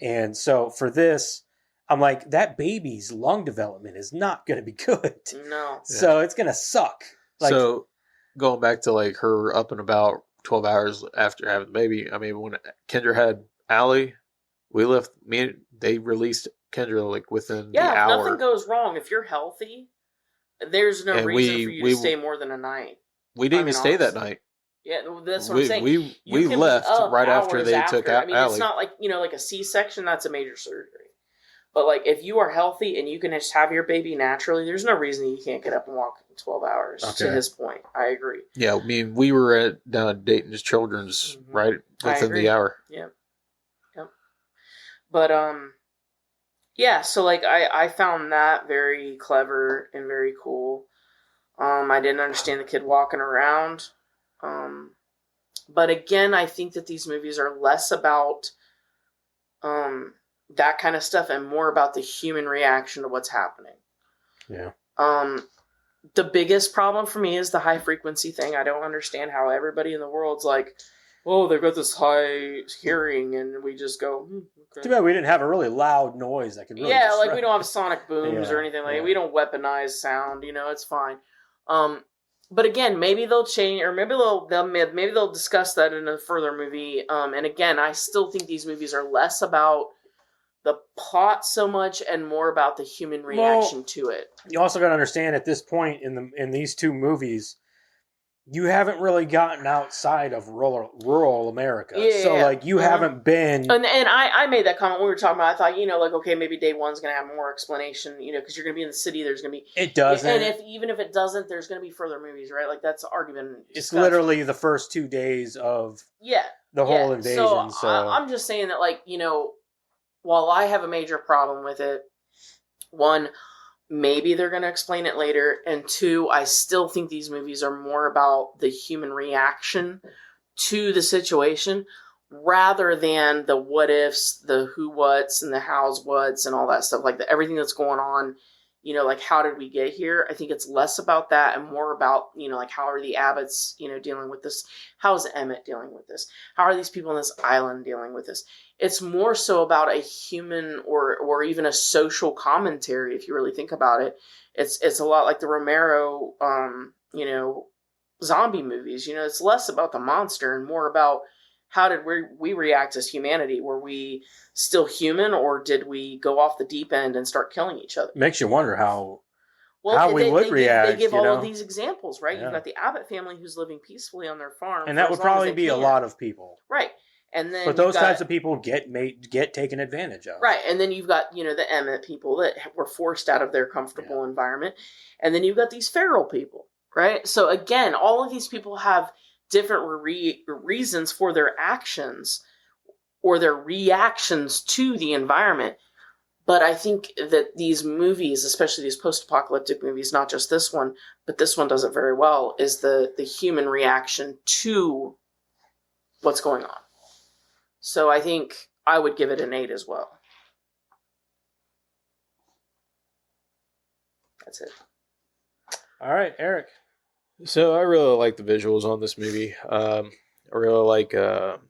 And so for this, I'm like, that baby's lung development is not going to be good. No. So it's going to suck. Like, so going back to like her up and about 12 hours after having the baby, I mean, when Kendra had Allie, they released Kendra like within the Yeah, if hour. nothing goes wrong, if you're healthy, there's no And reason for you to stay more than a night. We didn't even stay that honestly. night. Yeah, that's what I'm saying. We You can left be up right after hours they took I mean, Allie. it's not like, like a C-section, that's a major surgery. But like, if you are healthy and you can just have your baby naturally, there's no reason you can't get up and walk in 12 hours. Okay. To his point, I agree. Yeah, I mean, we were down at Dayton's Children's right within the hour. Yep. But yeah. So like, I found that very clever and very cool. I didn't understand the kid walking around. But again, I think that these movies are less about that kind of stuff and more about the human reaction to what's happening. Yeah. The biggest problem for me is the high frequency thing. I don't understand how everybody in the world's like, oh, they've got this high hearing, and we just go, okay. Too bad we didn't have a really loud noise that could really disrupt. Like we don't have sonic booms or anything like that. Yeah. We don't weaponize sound, it's fine. But again, maybe they'll change, or maybe they'll discuss that in a further movie. And again, I still think these movies are less about the plot so much and more about the human reaction to it. You also got to understand at this point in these 2 movies, you haven't really gotten outside of rural America. Yeah, so like you haven't been. And I made that comment when we were talking about. I thought, like, okay, maybe day one's going to have more explanation, because you're going to be in the city. There's going to be. It doesn't. And even if it doesn't, there's going to be further movies, right? Like that's argument. It's literally the first 2 days of the whole invasion. So I'm just saying that, like, while I have a major problem with it, one, maybe they're going to explain it later, and 2, I still think these movies are more about the human reaction to the situation rather than the what ifs, the who whats, and the how's whats, and all that stuff, like everything that's going on. Like, how did we get here? I think it's less about that and more about, like, how are the Abbotts, dealing with this? How is Emmett dealing with this? How are these people on this island dealing with this? It's more so about a human or even a social commentary, if you really think about it. It's a lot like the Romero, zombie movies. It's less about the monster and more about how did we react as humanity? Were we still human, or did we go off the deep end and start killing each other? Makes you wonder how we would react. They give all of these examples, right? Yeah. You've got the Abbott family who's living peacefully on their farm, and that would probably be a lot of people, right? And then, but those types of people get taken advantage of, right? And then you've got the Emmett people that were forced out of their comfortable environment, and then you've got these feral people, right? So again, all of these people have different reasons for their actions or their reactions to the environment. But I think that these movies, especially these post-apocalyptic movies, not just this one, but this one does it very well, is the human reaction to what's going on. So I think I would give it an 8 as well. That's it. All right, Eric. So I really like the visuals on this movie. I really like the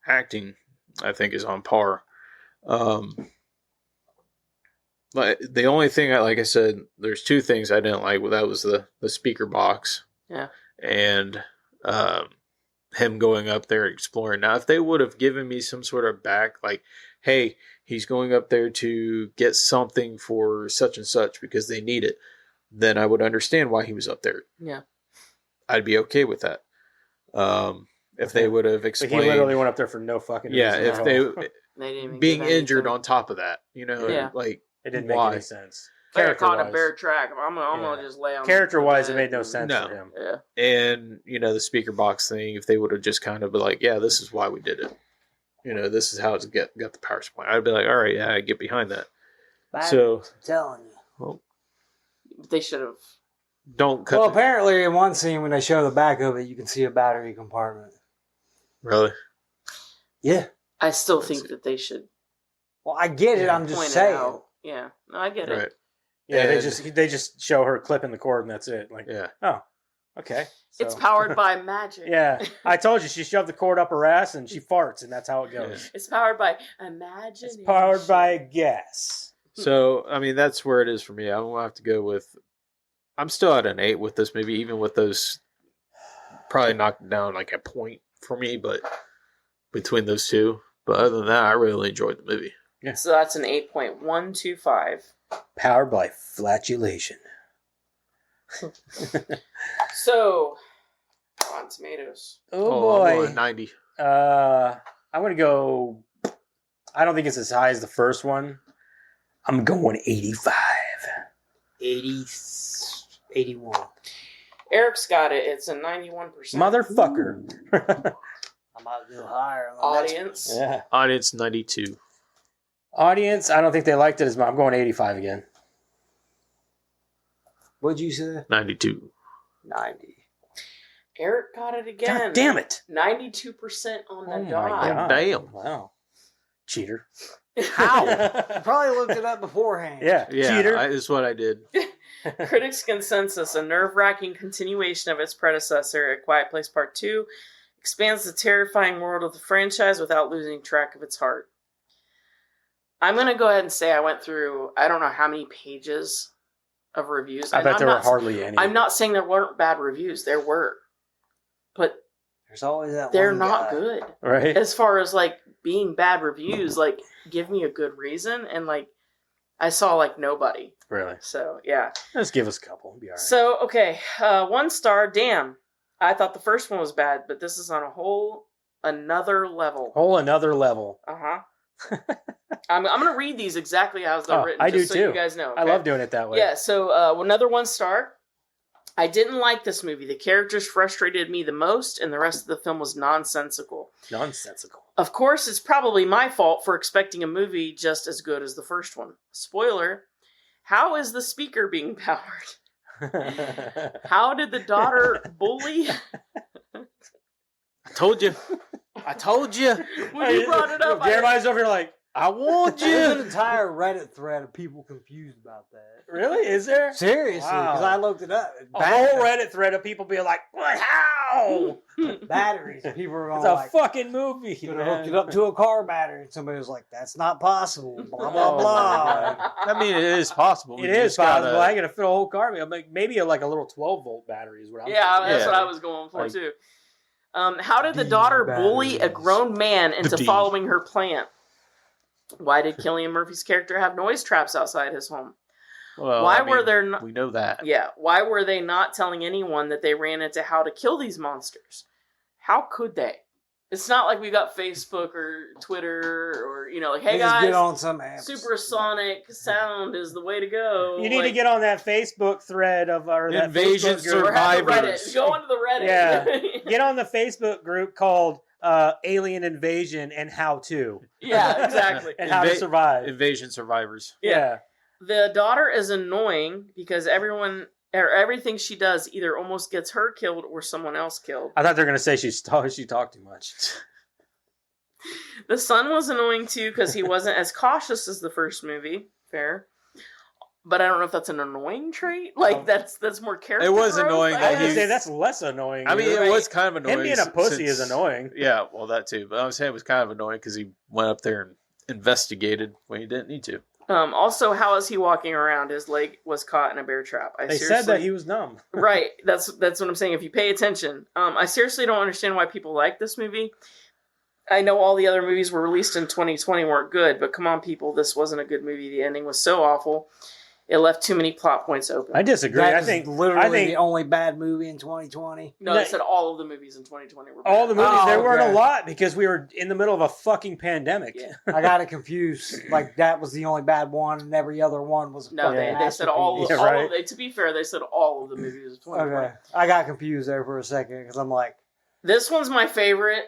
acting. I think is on par. But the only thing like I said, there's 2 things I didn't like. Well, that was the speaker box. Yeah. And him going up there exploring. Now, if they would have given me some sort of like, hey, he's going up there to get something for such and such because they need it, then I would understand why he was up there. Yeah. I'd be okay with that. If they would have explained... But he literally went up there for no fucking reason. Yeah, if they being injured on top of that, like... It didn't make any sense. Caught a bear track. I'm gonna just lay on. Character-wise, it made no sense for him. Yeah. And, the speaker box thing, if they would have just kind of been like, yeah, this is why we did it. This is how it's got the power supply. I'd be like, all right, yeah, I get behind that. I'm telling you. Well, they should have. Don't cut. Well, apparently in one scene when they show the back of it, you can see a battery compartment. Really? Yeah. I still think that they should. Well, I get it. I'm just Point it saying. out. Yeah, no, I get it. Right. Yeah, And- they just show her clipping the cord and that's it. Like, Yeah. oh, okay. It's So- powered by magic. Yeah, I told you she shoved the cord up her ass and she farts and that's how it goes. It's powered by imagination. It's powered by gas. So, I mean, that's where it is for me. I'm going to have to go with... I'm still at an 8 with this movie, even with those... Probably knocked down like a point for me, but between those two. But other than that, I really enjoyed the movie. Yeah. So that's an 8.125. Powered by flatulation. So, on Tomatoes. Oh, I'm boy. going 90. I'm going to go... I don't think it's as high as the first one. I'm going 85. 81. Eric's got it. It's a 91%. Motherfucker. I might go higher. On the next Audience. Yeah. Audience 92. Audience, I don't think they liked it as much. I'm going 85 again. What'd you say? 92. 90. Eric got it again. God damn it. 92% on the Oh my dot. God. Damn. Wow. Cheater. How? You probably looked it up beforehand. Yeah. Yeah, Cheater. is what I did. Critics' consensus, a nerve-wracking continuation of its predecessor, A Quiet Place Part 2, expands the terrifying world of the franchise without losing track of its heart. I'm going to go ahead and say I went through, I don't know how many pages of reviews. I And bet I'm there were not- hardly any. I'm not saying there weren't bad reviews. There were. But There's always that they're one not guy. good. Right? As far as, like, being bad reviews, like, give me a good reason. And, like, I saw, like, nobody. Really? So, yeah. Just give us a couple. It'll be all right. So, okay, 1 star, damn. I thought the first one was bad, but this is on a whole another level. Whole another level. Uh-huh. I'm going to read these exactly as they're written, I just do so too. you guys know. I okay? love doing it that way. Yeah, so another 1 star. I didn't like this movie. The characters frustrated me the most, and the rest of the film was nonsensical. Nonsensical. Of course, it's probably my fault for expecting a movie just as good as the first one. Spoiler, how is the speaker being powered? How did the daughter bully? I told you. I told you. When you brought it up, Jeremiah's over here like, I warned There's an you. entire Reddit thread of people confused about that. Really? Is there? Seriously, because Wow. I looked it up. A whole Reddit thread of people being like, what? How? Batteries. People are It's going a like, fucking movie. could have man. hooked it up to a car battery. And somebody was like, that's not possible. Blah, blah, Oh, blah. I mean, it is possible. It We is just gotta- possible. I gotta fit a whole car. Maybe like a little 12-volt battery is what I'm yeah, thinking. that's Yeah. what I was going for Like- too. How did the D daughter bully a batteries. grown man into D. following her plant? Why did Cillian Murphy's character have noise traps outside his home? Well, Why I mean, were there not? We know that. Yeah, why were they not telling anyone that they ran into how to kill these monsters? How could they? It's not like we got Facebook or Twitter or, like, hey They just get guys, on some apps. supersonic sound is the way to go. You need to Like, get on that Facebook thread of or that Invasion Facebook group. or have the Survivors. Reddit. Go onto the Reddit. Yeah. Get on the Facebook group called Alien Invasion and How To. Yeah, exactly. And How to Survive. Invasion survivors. Yeah. The daughter is annoying because everything she does either almost gets her killed or someone else killed. I thought they were going to say she talked too much. The son was annoying too because he wasn't as cautious as the first movie. Fair. But I don't know if that's an annoying trait. Like, that's more character It was growth, annoying I I that was going guess. to say that's less annoying. I mean, dude. it was kind of annoying. Him being a pussy since- is annoying. Yeah, well, that too. But I was saying it was kind of annoying because he went up there and investigated when he didn't need to. Also, how is he walking around? His leg was caught in a bear trap. They said that he was numb. Right. That's what I'm saying. If you pay attention, I seriously don't understand why people like this movie. I know all the other movies were released in 2020 weren't good, but come on, people, this wasn't a good movie. The ending was so awful. It left too many plot points open. I disagree. That I is think literally the only bad movie in 2020. No, they said all of the movies in 2020 were bad. all the movies Oh, there weren't okay. a lot because we were in the middle of a fucking pandemic. Yeah. I got it confused. Like, that was the only bad one, and every other one was a No, fucking they said all masterpiece. Yeah, of right. they, to be fair, they said all of the movies of 2020. Okay. I got confused there for a second, because I'm like, This one's my favorite,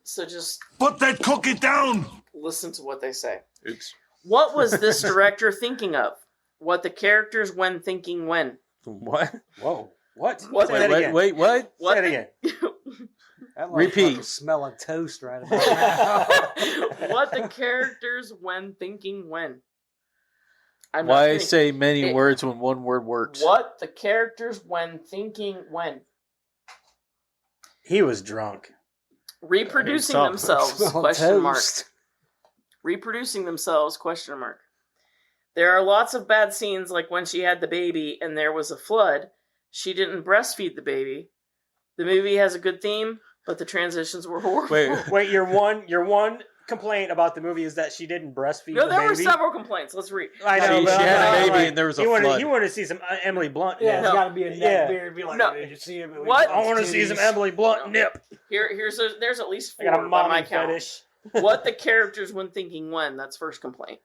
so just Put that cookie down! listen to what they say. Oops. What was this director thinking of? What the characters when thinking when? What? Whoa. What? What? Say that again. Wait, what? What Say it again. That Repeat. motherfucker's smelling toast right about now. What the characters when thinking when? I'm not Why kidding. say many words when one word works? What the characters when thinking when? He was drunk. Reproducing Himself. themselves? Smelling Question mark. toast. Reproducing themselves? Question mark. There are lots of bad scenes, like when she had the baby and there was a flood. She didn't breastfeed the baby. The movie has a good theme, but the transitions were horrible. Wait, your one complaint about the movie is that she didn't breastfeed No, the there baby? were several complaints. Let's read. I know, She but had a I'm baby like, and there was a you flood. Want to see some Emily Blunt? Yeah, No. it's got to be a neck Yeah. beard. Be like, No. did you see him? What? I want to see some Emily Blunt nip. There's at least I 4 got a by my mommy count. fetish. What the characters when thinking when? That's first complaint.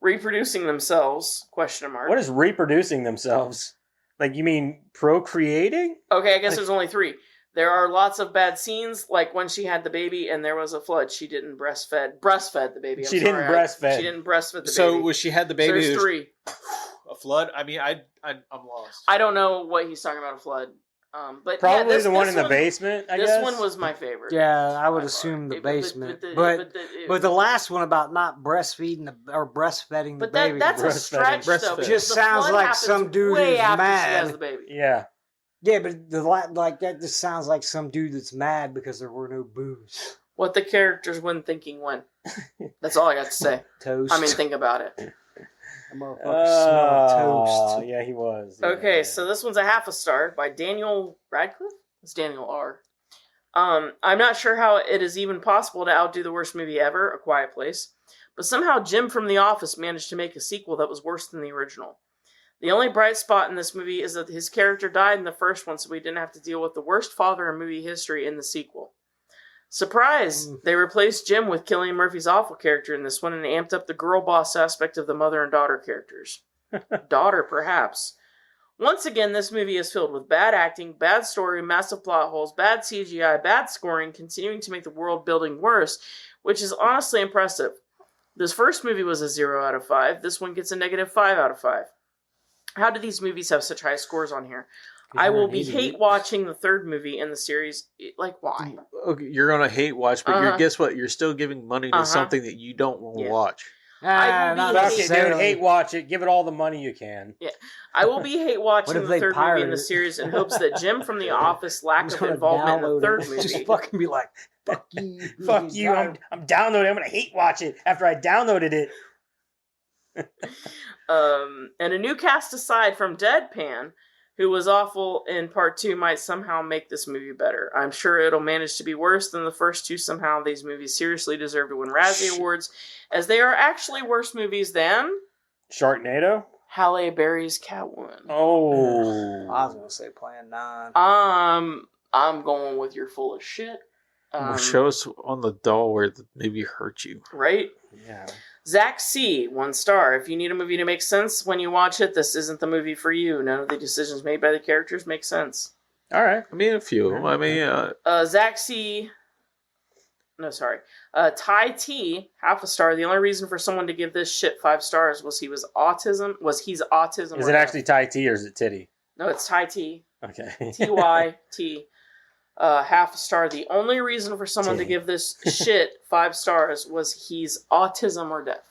Reproducing themselves? Question mark. What is reproducing themselves? Like, you mean procreating? Okay, I guess there's only 3. There are lots of bad scenes, like when she had the baby and there was a flood. She didn't breastfed the baby. She didn't breastfeed. She didn't breastfeed the baby. So when she had the baby, So there's 3. a flood. I mean, I'm lost. I don't know what he's talking about, a flood. But Probably yeah, the one in the basement, I guess. This one was my favorite. Yeah, I would By assume far. the basement. But But the last one about not breastfeeding or breastfeeding the baby. that's a Breastfeeding. stretch, though. because Just the sounds flood like happens some dude way who's after mad. she has the baby. Yeah. Yeah, but like that just sounds like some dude that's mad because there were no boobs. What the characters when thinking when. That's all I got to say. Toast. I mean, think about it. That motherfucker smelled toast. Yeah, he was. Okay, Yeah. so this one's a half a star by Daniel Radcliffe. It's Daniel R. I'm not sure how it is even possible to outdo the worst movie ever, A Quiet Place, but somehow Jim from The Office managed to make a sequel that was worse than the original. The only bright spot in this movie is that his character died in the first one, so we didn't have to deal with the worst father in movie history in the sequel. Surprise! They replaced Jim with Cillian Murphy's awful character in this one and amped up the girl boss aspect of the mother and daughter characters. Daughter, perhaps. Once again, this movie is filled with bad acting, bad story, massive plot holes, bad CGI, bad scoring, continuing to make the world building worse, which is honestly impressive. This first movie was a 0 out of 5. This one gets a negative 5 out of 5. How do these movies have such high scores on here? I will be hate watching the third movie in the series. Like, why? Okay, you're gonna hate watch, but guess what? You're still giving money to something that you don't want to watch. I will be not Fuck it, dude. Hate watch it. Give it all the money you can. Yeah, I will be hate watching What the if they third movie pirate in the it? series in hopes that Jim from The Office lack I'm of gonna involvement in the download third it. movie. Just fucking be like, fuck you. Fuck you. I'm downloading. I'm gonna hate watch it after I downloaded it. And a new cast aside from Deadpan, who was awful in part 2, might somehow make this movie better. I'm sure it'll manage to be worse than the first 2. Somehow these movies seriously deserve to win Razzie Awards, as they are actually worse movies than Sharknado? Halle Berry's Catwoman. Oh. I was gonna say Plan 9. I'm going with you're full of shit. Well, show us on the doll where the movie hurt you. Right? Yeah. Zach C., 1 star. If you need a movie to make sense when you watch it, this isn't the movie for you. None of the decisions made by the characters make sense. All right. I mean, a few of them. I mean, Zach C. No, sorry. Ty T., half a star. The only reason for someone to give this shit 5 stars was he's autism. Is it actually Thai T or is it titty? No, it's Ty T. Okay. T-Y-T. Half a star. The only reason for someone to give this shit 5 stars was he's autism or deaf.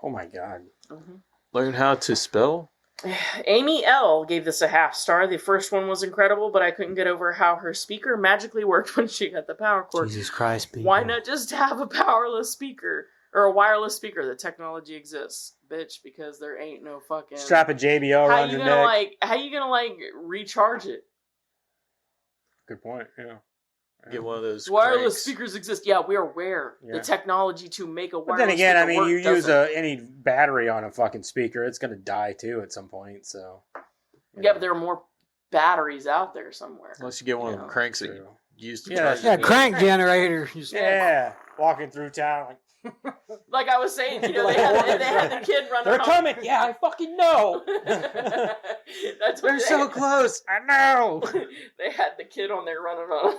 Oh my god. Mm-hmm. learn how to spell. Amy L. gave this a half star. The first one was incredible, but I couldn't get over how her speaker magically worked when she got the power cord. Jesus Christ, people. Why not just have a powerless speaker or a wireless speaker? The technology exists, bitch, because there ain't no fucking. Strap a JBL around your neck. How you gonna recharge it? Good point. Yeah. Get one of those Wireless cranks. speakers exist. Yeah, we are aware. Yeah. The technology to make a wireless. But then again, I mean, you use doesn't. any battery on a fucking speaker, it's gonna die too at some point. So. Yeah, but there are more batteries out there somewhere. Unless you get one of them cranks that you use to Yeah, charge. Yeah, it. crank generator. Yeah, walking through town. Like I was saying, they had the kid running. They're home. coming. Yeah, I fucking know. That's what They're so close. I know. They had the kid on there running on.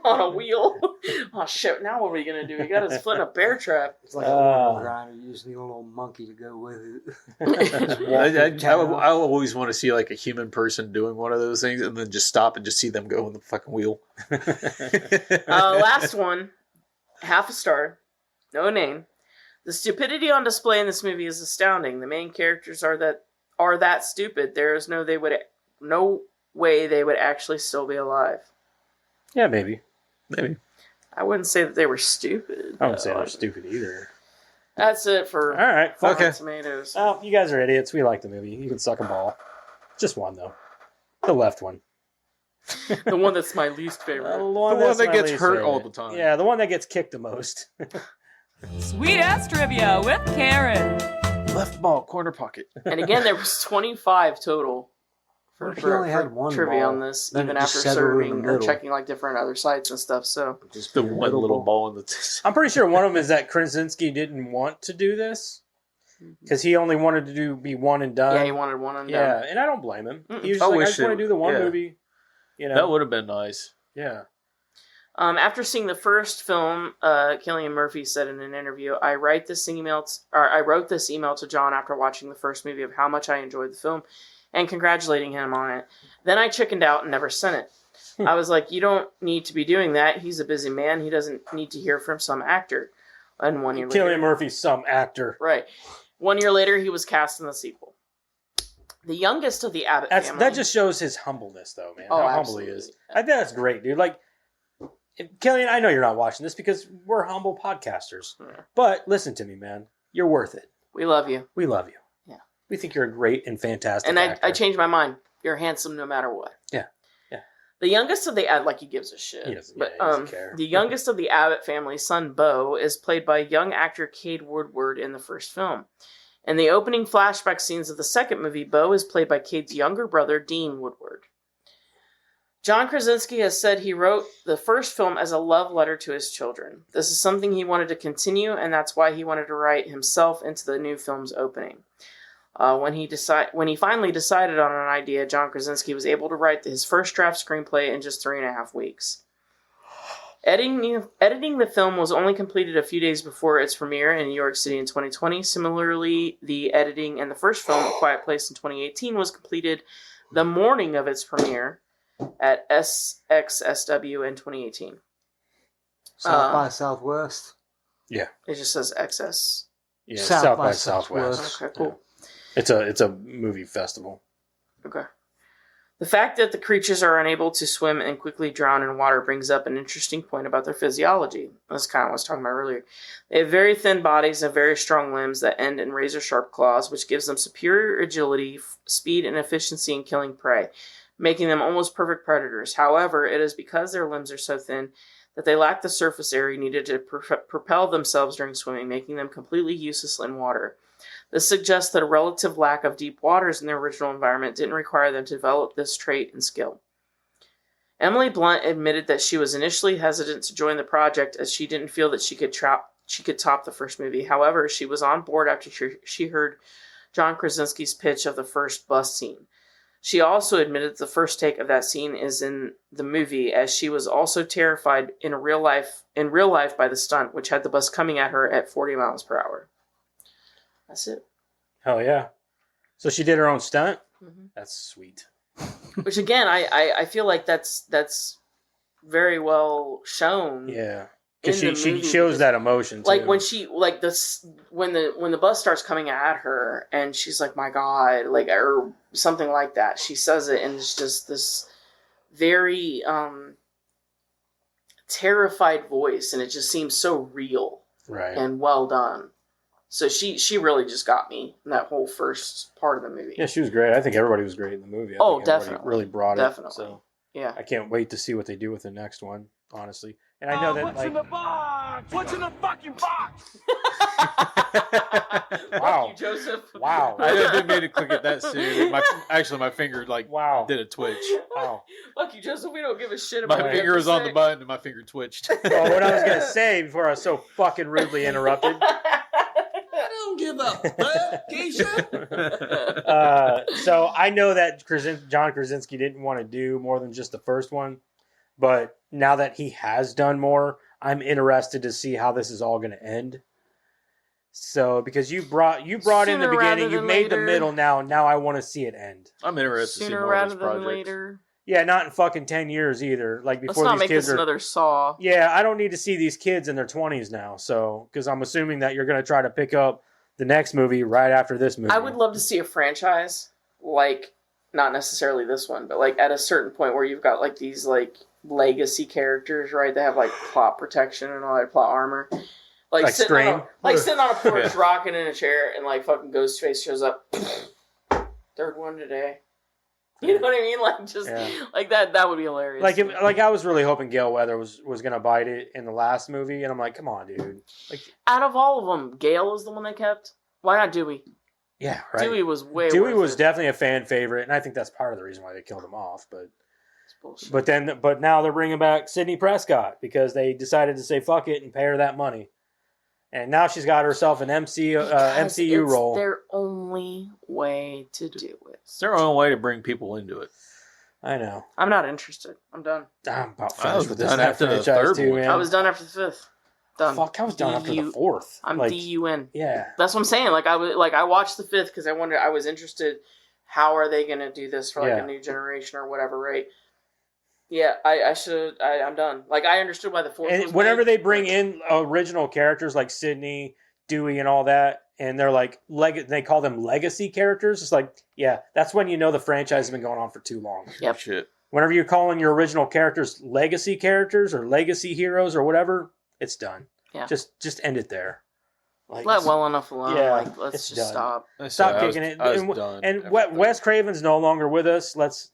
on a wheel. Oh shit! Now what are we gonna do? He got his foot in a bear trap. It's like a little grinder. You just need a little monkey to go with it. I always want to see like a human person doing one of those things, and then just stop and just see them go on the fucking wheel. Last one, half a star, no name. The stupidity on display in this movie is astounding. The main characters are that stupid. There is no way they would actually still be alive. Yeah, maybe. I wouldn't say that they were stupid. I wouldn't say they're stupid either. That's it for all right. Rotten Tomatoes. Oh, you guys are idiots. We like the movie. You can suck a ball. Just one though, the left one. The one that's my least favorite. The one that gets hurt all the time. Yeah, the one that gets kicked the most. Sweet ass trivia with Karen. Left ball, corner pocket. And again, there was 25 total for only had one trivia ball. on this, Then even it just after settled in serving the or middle. checking like different other sites and stuff. So Just the one little ball in the. I'm pretty sure one of them is that Krasinski didn't want to do this because he only wanted to be one and done. yeah, he wanted one and Yeah, done. and I don't blame him. Mm-mm. He was I just like, I wish just want to it- do the one yeah. movie. You know, That would have been nice. yeah. After seeing the first film, Cillian Murphy said in an interview, I wrote this email to John after watching the first movie of how much I enjoyed the film and congratulating him on it. Then I chickened out and never sent it. I was like, you don't need to be doing that. He's a busy man. He doesn't need to hear from some actor. And 1 year later... Cillian Murphy's some actor. Right. 1 year later, he was cast in the sequel. The youngest of the Abbott family... That just shows his humbleness, though, man. Oh, how humble he absolutely. is. I think that's great, dude. Like, Cillian, I know you're not watching this because we're humble podcasters. Yeah. But listen to me, man. You're worth it. We love you. We love you. Yeah. We think you're a great and fantastic And actor. I changed my mind. You're handsome no matter what. Yeah. Yeah. The youngest of the like he gives a shit. He doesn't- But yeah, he doesn't care. the youngest of the Abbott family, son Bo, is played by young actor Cade Woodward in the first film. In the opening flashback scenes of the second movie, Bo is played by Cade's younger brother, Dean Woodward. John Krasinski has said he wrote the first film as a love letter to his children. This is something he wanted to continue, and that's why he wanted to write himself into the new film's opening. When he finally decided on an idea, John Krasinski was able to write his first draft screenplay in just 3.5 weeks. Editing the film was only completed a few days before its premiere in New York City in 2020. Similarly, the editing in the first film, A Quiet Place in 2018, was completed the morning of its premiere at SXSW in 2018. South by Southwest. It just says XS. Yeah, South by Southwest. Okay, cool. It's a movie festival. Okay. The fact that the creatures are unable to swim and quickly drown in water brings up an interesting point about their physiology. That's kind of what I was talking about earlier. They have very thin bodies and very strong limbs that end in razor-sharp claws, which gives them superior agility, speed, and efficiency in killing prey, making them almost perfect predators. However, it is because their limbs are so thin that they lack the surface area needed to propel themselves during swimming, making them completely useless in water. This suggests that a relative lack of deep waters in their original environment didn't require them to develop this trait and skill. Emily Blunt admitted that she was initially hesitant to join the project as she didn't feel that she could top the first movie. However, she was on board after she heard John Krasinski's pitch of the first bus scene. She also admitted that the first take of that scene is in the movie, as she was also terrified in real life by the stunt, which had the bus coming at her at 40 miles per hour. That's it. Hell yeah. So she did her own stunt? Mm-hmm. That's sweet. Which again, I feel like that's very well shown. Yeah. Because in the she movie, shows because, that emotion too. like when she like this when the bus starts coming at her and she's like, my God, like, or something like that. She says it and it's just this very terrified voice, and it just seems so real right. and well done. So she really just got me in that whole first part of the movie. Yeah, she was great. I think everybody was great in the movie. I Oh, think everybody definitely. really brought Definitely. it. So Yeah. I can't wait to see what they do with the next one, honestly. And I know that What's in the box? What's in the fucking box? Wow. Fuck you, Joseph. Wow. I didn't mean to click it that soon. My finger Wow. did a twitch. Wow. Fuck you, Joseph. We don't give a shit about My what you finger have was to on say. the button and my finger twitched. Well, what I was going to say before I was so fucking rudely interrupted. I don't give a fuck, Keisha. So I know that John Krasinski didn't want to do more than just the first one. But now that he has done more, I'm interested to see how this is all going to end. So, because you brought in the Sooner rather beginning, you than made the later. middle now. Now I want to see it end. I'm interested to see Sooner more of rather his than projects. later. Yeah, not in fucking 10 years either. Like Let's before not these make kids this are. another Saw. Yeah, I don't need to see these kids in their 20s now. So, because I'm assuming that you're going to try to pick up the next movie right after this movie. I would love to see a franchise like, not necessarily this one, but like at a certain point where you've got like these like legacy characters, right? They have like plot protection and all that plot armor. Like Scream? Sitting on a porch, rocking in a chair, and like fucking Ghostface shows up. Third one today. You know what I mean? Like just like that. That would be hilarious. Like I was really hoping Gale Weather was gonna bite it in the last movie, and I'm like, come on, dude. Like, out of all of them, Gale is the one they kept. Why not Dewey? yeah, right. Dewey was way. Dewey worth was it. definitely a fan favorite, and I think that's part of the reason why they killed him off. It's bullshit. But now they're bringing back Sidney Prescott because they decided to say fuck it and pay her that money, and now she's got herself an MCU it's role. their only way to do it. It's their own way to bring people into it. I know. I'm not interested. I'm done. I'm about I was finished with this done after the franchise third too, one. man. I was done after the fifth. Done. Fuck, I was done after the fourth. I'm like, DUN. Yeah. That's what I'm saying. I watched the fifth because I was interested. How are they going to do this for like a new generation or whatever, right? Yeah, I'm done. Like I understood why the fourth. And was whenever made. they bring in original characters like Sidney, Dewey, and all that, and they're like they call them legacy characters. It's like, yeah, that's when you know the franchise has been going on for too long. Yep. Shit. Whenever you're calling your original characters legacy characters or legacy heroes or whatever, it's done. Yeah. Just end it there. Like, Let well enough alone. Yeah, Like let's it's just done. stop. Stop kicking it. And Wes Craven's no longer with us. Let's.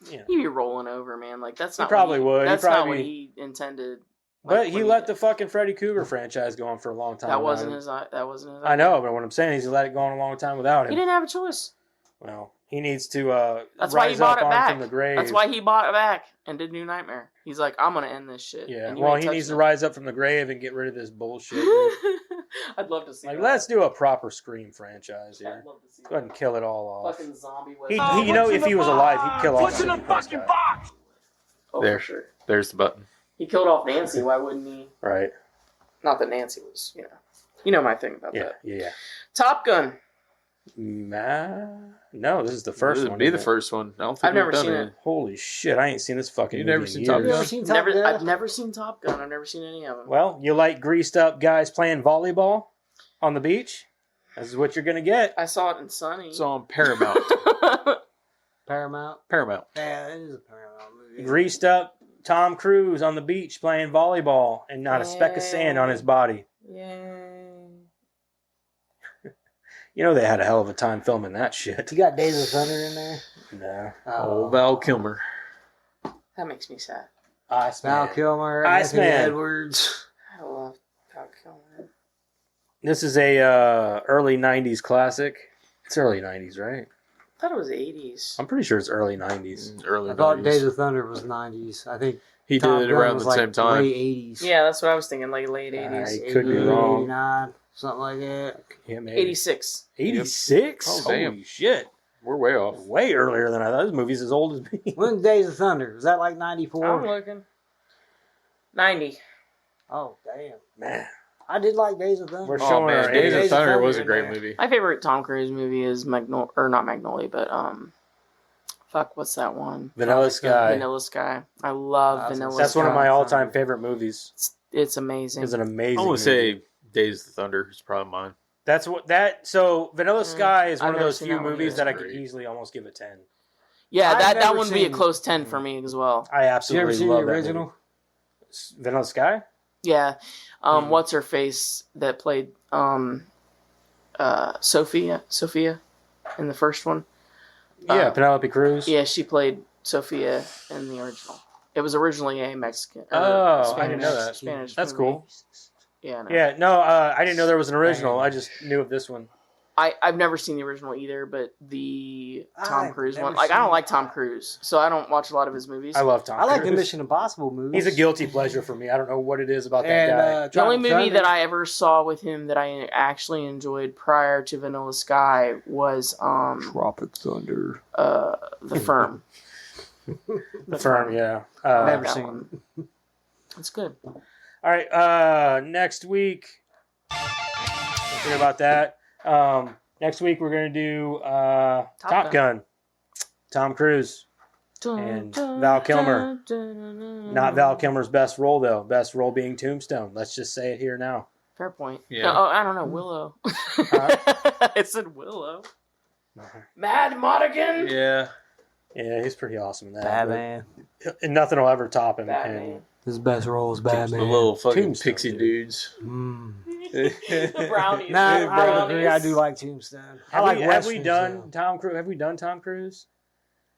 Yeah. He'd be rolling over, man. Like that's He not. probably would. That's He'd not probably what be- he intended. But Like, he when let the fucking Freddy Krueger franchise go on for a long time. That without wasn't him. his. That wasn't his. I know, but what I'm saying is he let it go on a long time without him. He didn't have a choice. Well, he needs to That's why he rise bought up it on back. from the grave. That's why he bought it back and did New Nightmare. He's like, I'm gonna end this shit. Yeah, and you well, ain't he needs to touching rise up from the grave and get rid of this bullshit. dude. it. I'd love to see. Like, that. let's do a proper Scream franchise here. I'd love to see. Go ahead and kill it all off. Fucking zombie. He, West. you know, if he was alive, he'd kill off. What's in the Sidney fucking Prescott. box? Oh, There. for sure. There's the button. He killed off Nancy. Why wouldn't he? Right. Not that Nancy was, you know my thing about Yeah. that. Yeah. Top Gun. No, this is the first This one. would be the isn't it? first one. I don't think I've never we've done seen any. it. Holy shit! I ain't seen this fucking. You movie never in seen years. Top Gun? ever seen Top Gun? I've never seen Top Gun. I've never seen any of them. Well, you like greased up guys playing volleyball on the beach? This is what you're gonna get. I saw it in Sunny. It's on Paramount. Paramount. Paramount. Yeah, it is a Paramount movie. Greased up Tom Cruise on the beach playing volleyball and not a speck of sand on his body. Yay. You know they had a hell of a time filming that shit. You got Days of Thunder in there? No. Old Val Kilmer. That makes me sad. Val Kilmer, Iceman. Anthony Edwards. I love Val Kilmer. This is a early 90s classic. It's early 90s, right? I thought it was 80s. I'm pretty sure it's early 90s. Early I thought 90s. Days of Thunder was 90s. I think He Top did it Gun around was the like same time. late 80s. Yeah, that's what I was thinking, like late 80s. I could be 88, wrong. 89, something like that. Yeah, maybe. 86. 86? Oh, Holy damn. shit. We're way off. Way earlier than I thought. This movie's as old as me. When's Days of Thunder? Was that like I'm 94? looking. 90. Oh, damn. Man. I did like Days of Thunder. We're Oh showing man, our Days age. of Thunder was a in great there. movie. My favorite Tom Cruise movie is not Magnolia, but fuck, what's that one? Vanilla Sky. Vanilla Sky. I love That's- Vanilla That's Sky. one of my all-time favorite movies. It's amazing. It's an amazing I'm gonna movie. say Days of Thunder is probably mine. That's what that. So Vanilla Sky is I've one of never those seen few that one movies either. that I could Great. easily almost give a 10. Yeah, I've that never one would be a seen- cose 10 for me as well. I Did you absolutely ever see the love that original? movie. Vanilla Sky? Yeah. What's her face that played Sophia in the first one? Yeah, Penelope Cruz. Yeah, she played Sophia in the original. It was originally a Mexican. Oh, I didn't know that. Spanish That's movie. cool. Yeah, no. Yeah, no, I didn't know there was an original. I just knew of this one. I've never seen the original either, but the Tom I've Cruise never one, like I seen don't like that. Tom Cruise, so I don't watch a lot of his movies. I love Tom I like the Cruise. Mission Impossible movies. He's a guilty pleasure for me. I don't know what it is about that And, guy. The only Tropic movie Thunder. that I ever saw with him that I actually enjoyed prior to Vanilla Sky was Tropic Thunder. The Firm. The Firm, yeah. Never that seen one. It's good. All right, next week. Think about that. Next week we're gonna do Top Gun. Tom Cruise and Val Kilmer. Not Val Kilmer's best role though. Best role being Tombstone. Let's just say it here now. Fair point. Yeah. Oh, I don't know. Willow. I said Willow. Mad Modigan. Yeah. Yeah, he's pretty awesome in that. Batman. And nothing will ever top him. Batman. His best role is The Batman. little fucking Tombstone, pixie dude. dudes. The brownies. Nah, The I agree. I brownies. do like Tombstone. I Have, like we, have we westerns, done though. Tom Cruise? Have we done Tom Cruise?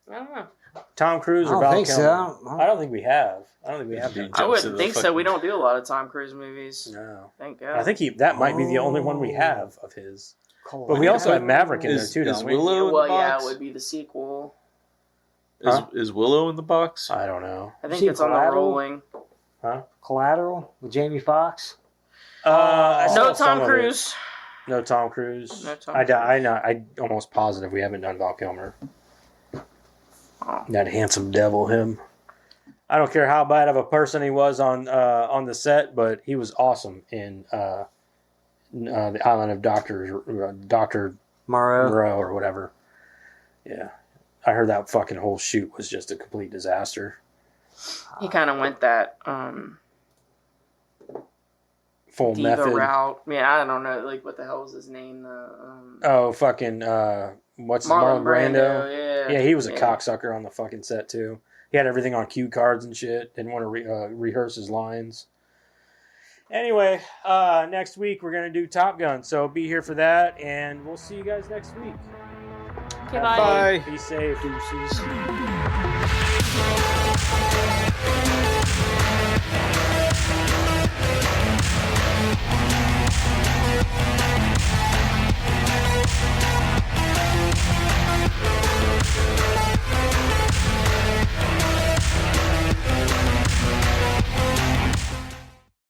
I don't know. Tom Cruise I or don't Val think so. Kilmer? I don't think we have. I don't think we have done. I Jumps wouldn't in the think so. fucking- We don't do a lot of Tom Cruise movies. No. Thank God. I think that might be the only one we have of his. Cool. But we also have Maverick in there Is, too, is don't we? Willow in the Well, yeah, box? it would be the sequel. Is Willow in the box? I don't know. I think seen it's on the Collateral? rolling. Collateral with Jamie Foxx. I saw No some Tom of it. Cruise. No Tom Cruise. No Tom I'm almost positive we haven't done Val Kilmer. Oh. That handsome devil, him. I don't care how bad of a person he was on the set, but he was awesome in the Island of Dr. Moreau or whatever. Yeah. I heard that fucking whole shoot was just a complete disaster. He kind of went that Full diva method. route. Yeah, I don't know. Like, what the hell was his name? Oh, fucking, what's Marlon Marlon Brando? Yeah, Yeah, he was a cocksucker on the fucking set too. He had everything on cue cards and shit. Didn't want to rehearse his lines. Anyway, next week we're going to do Top Gun. So be here for that, and we'll see you guys next week. Okay, Have bye. fun. Bye. Be safe. Deuces.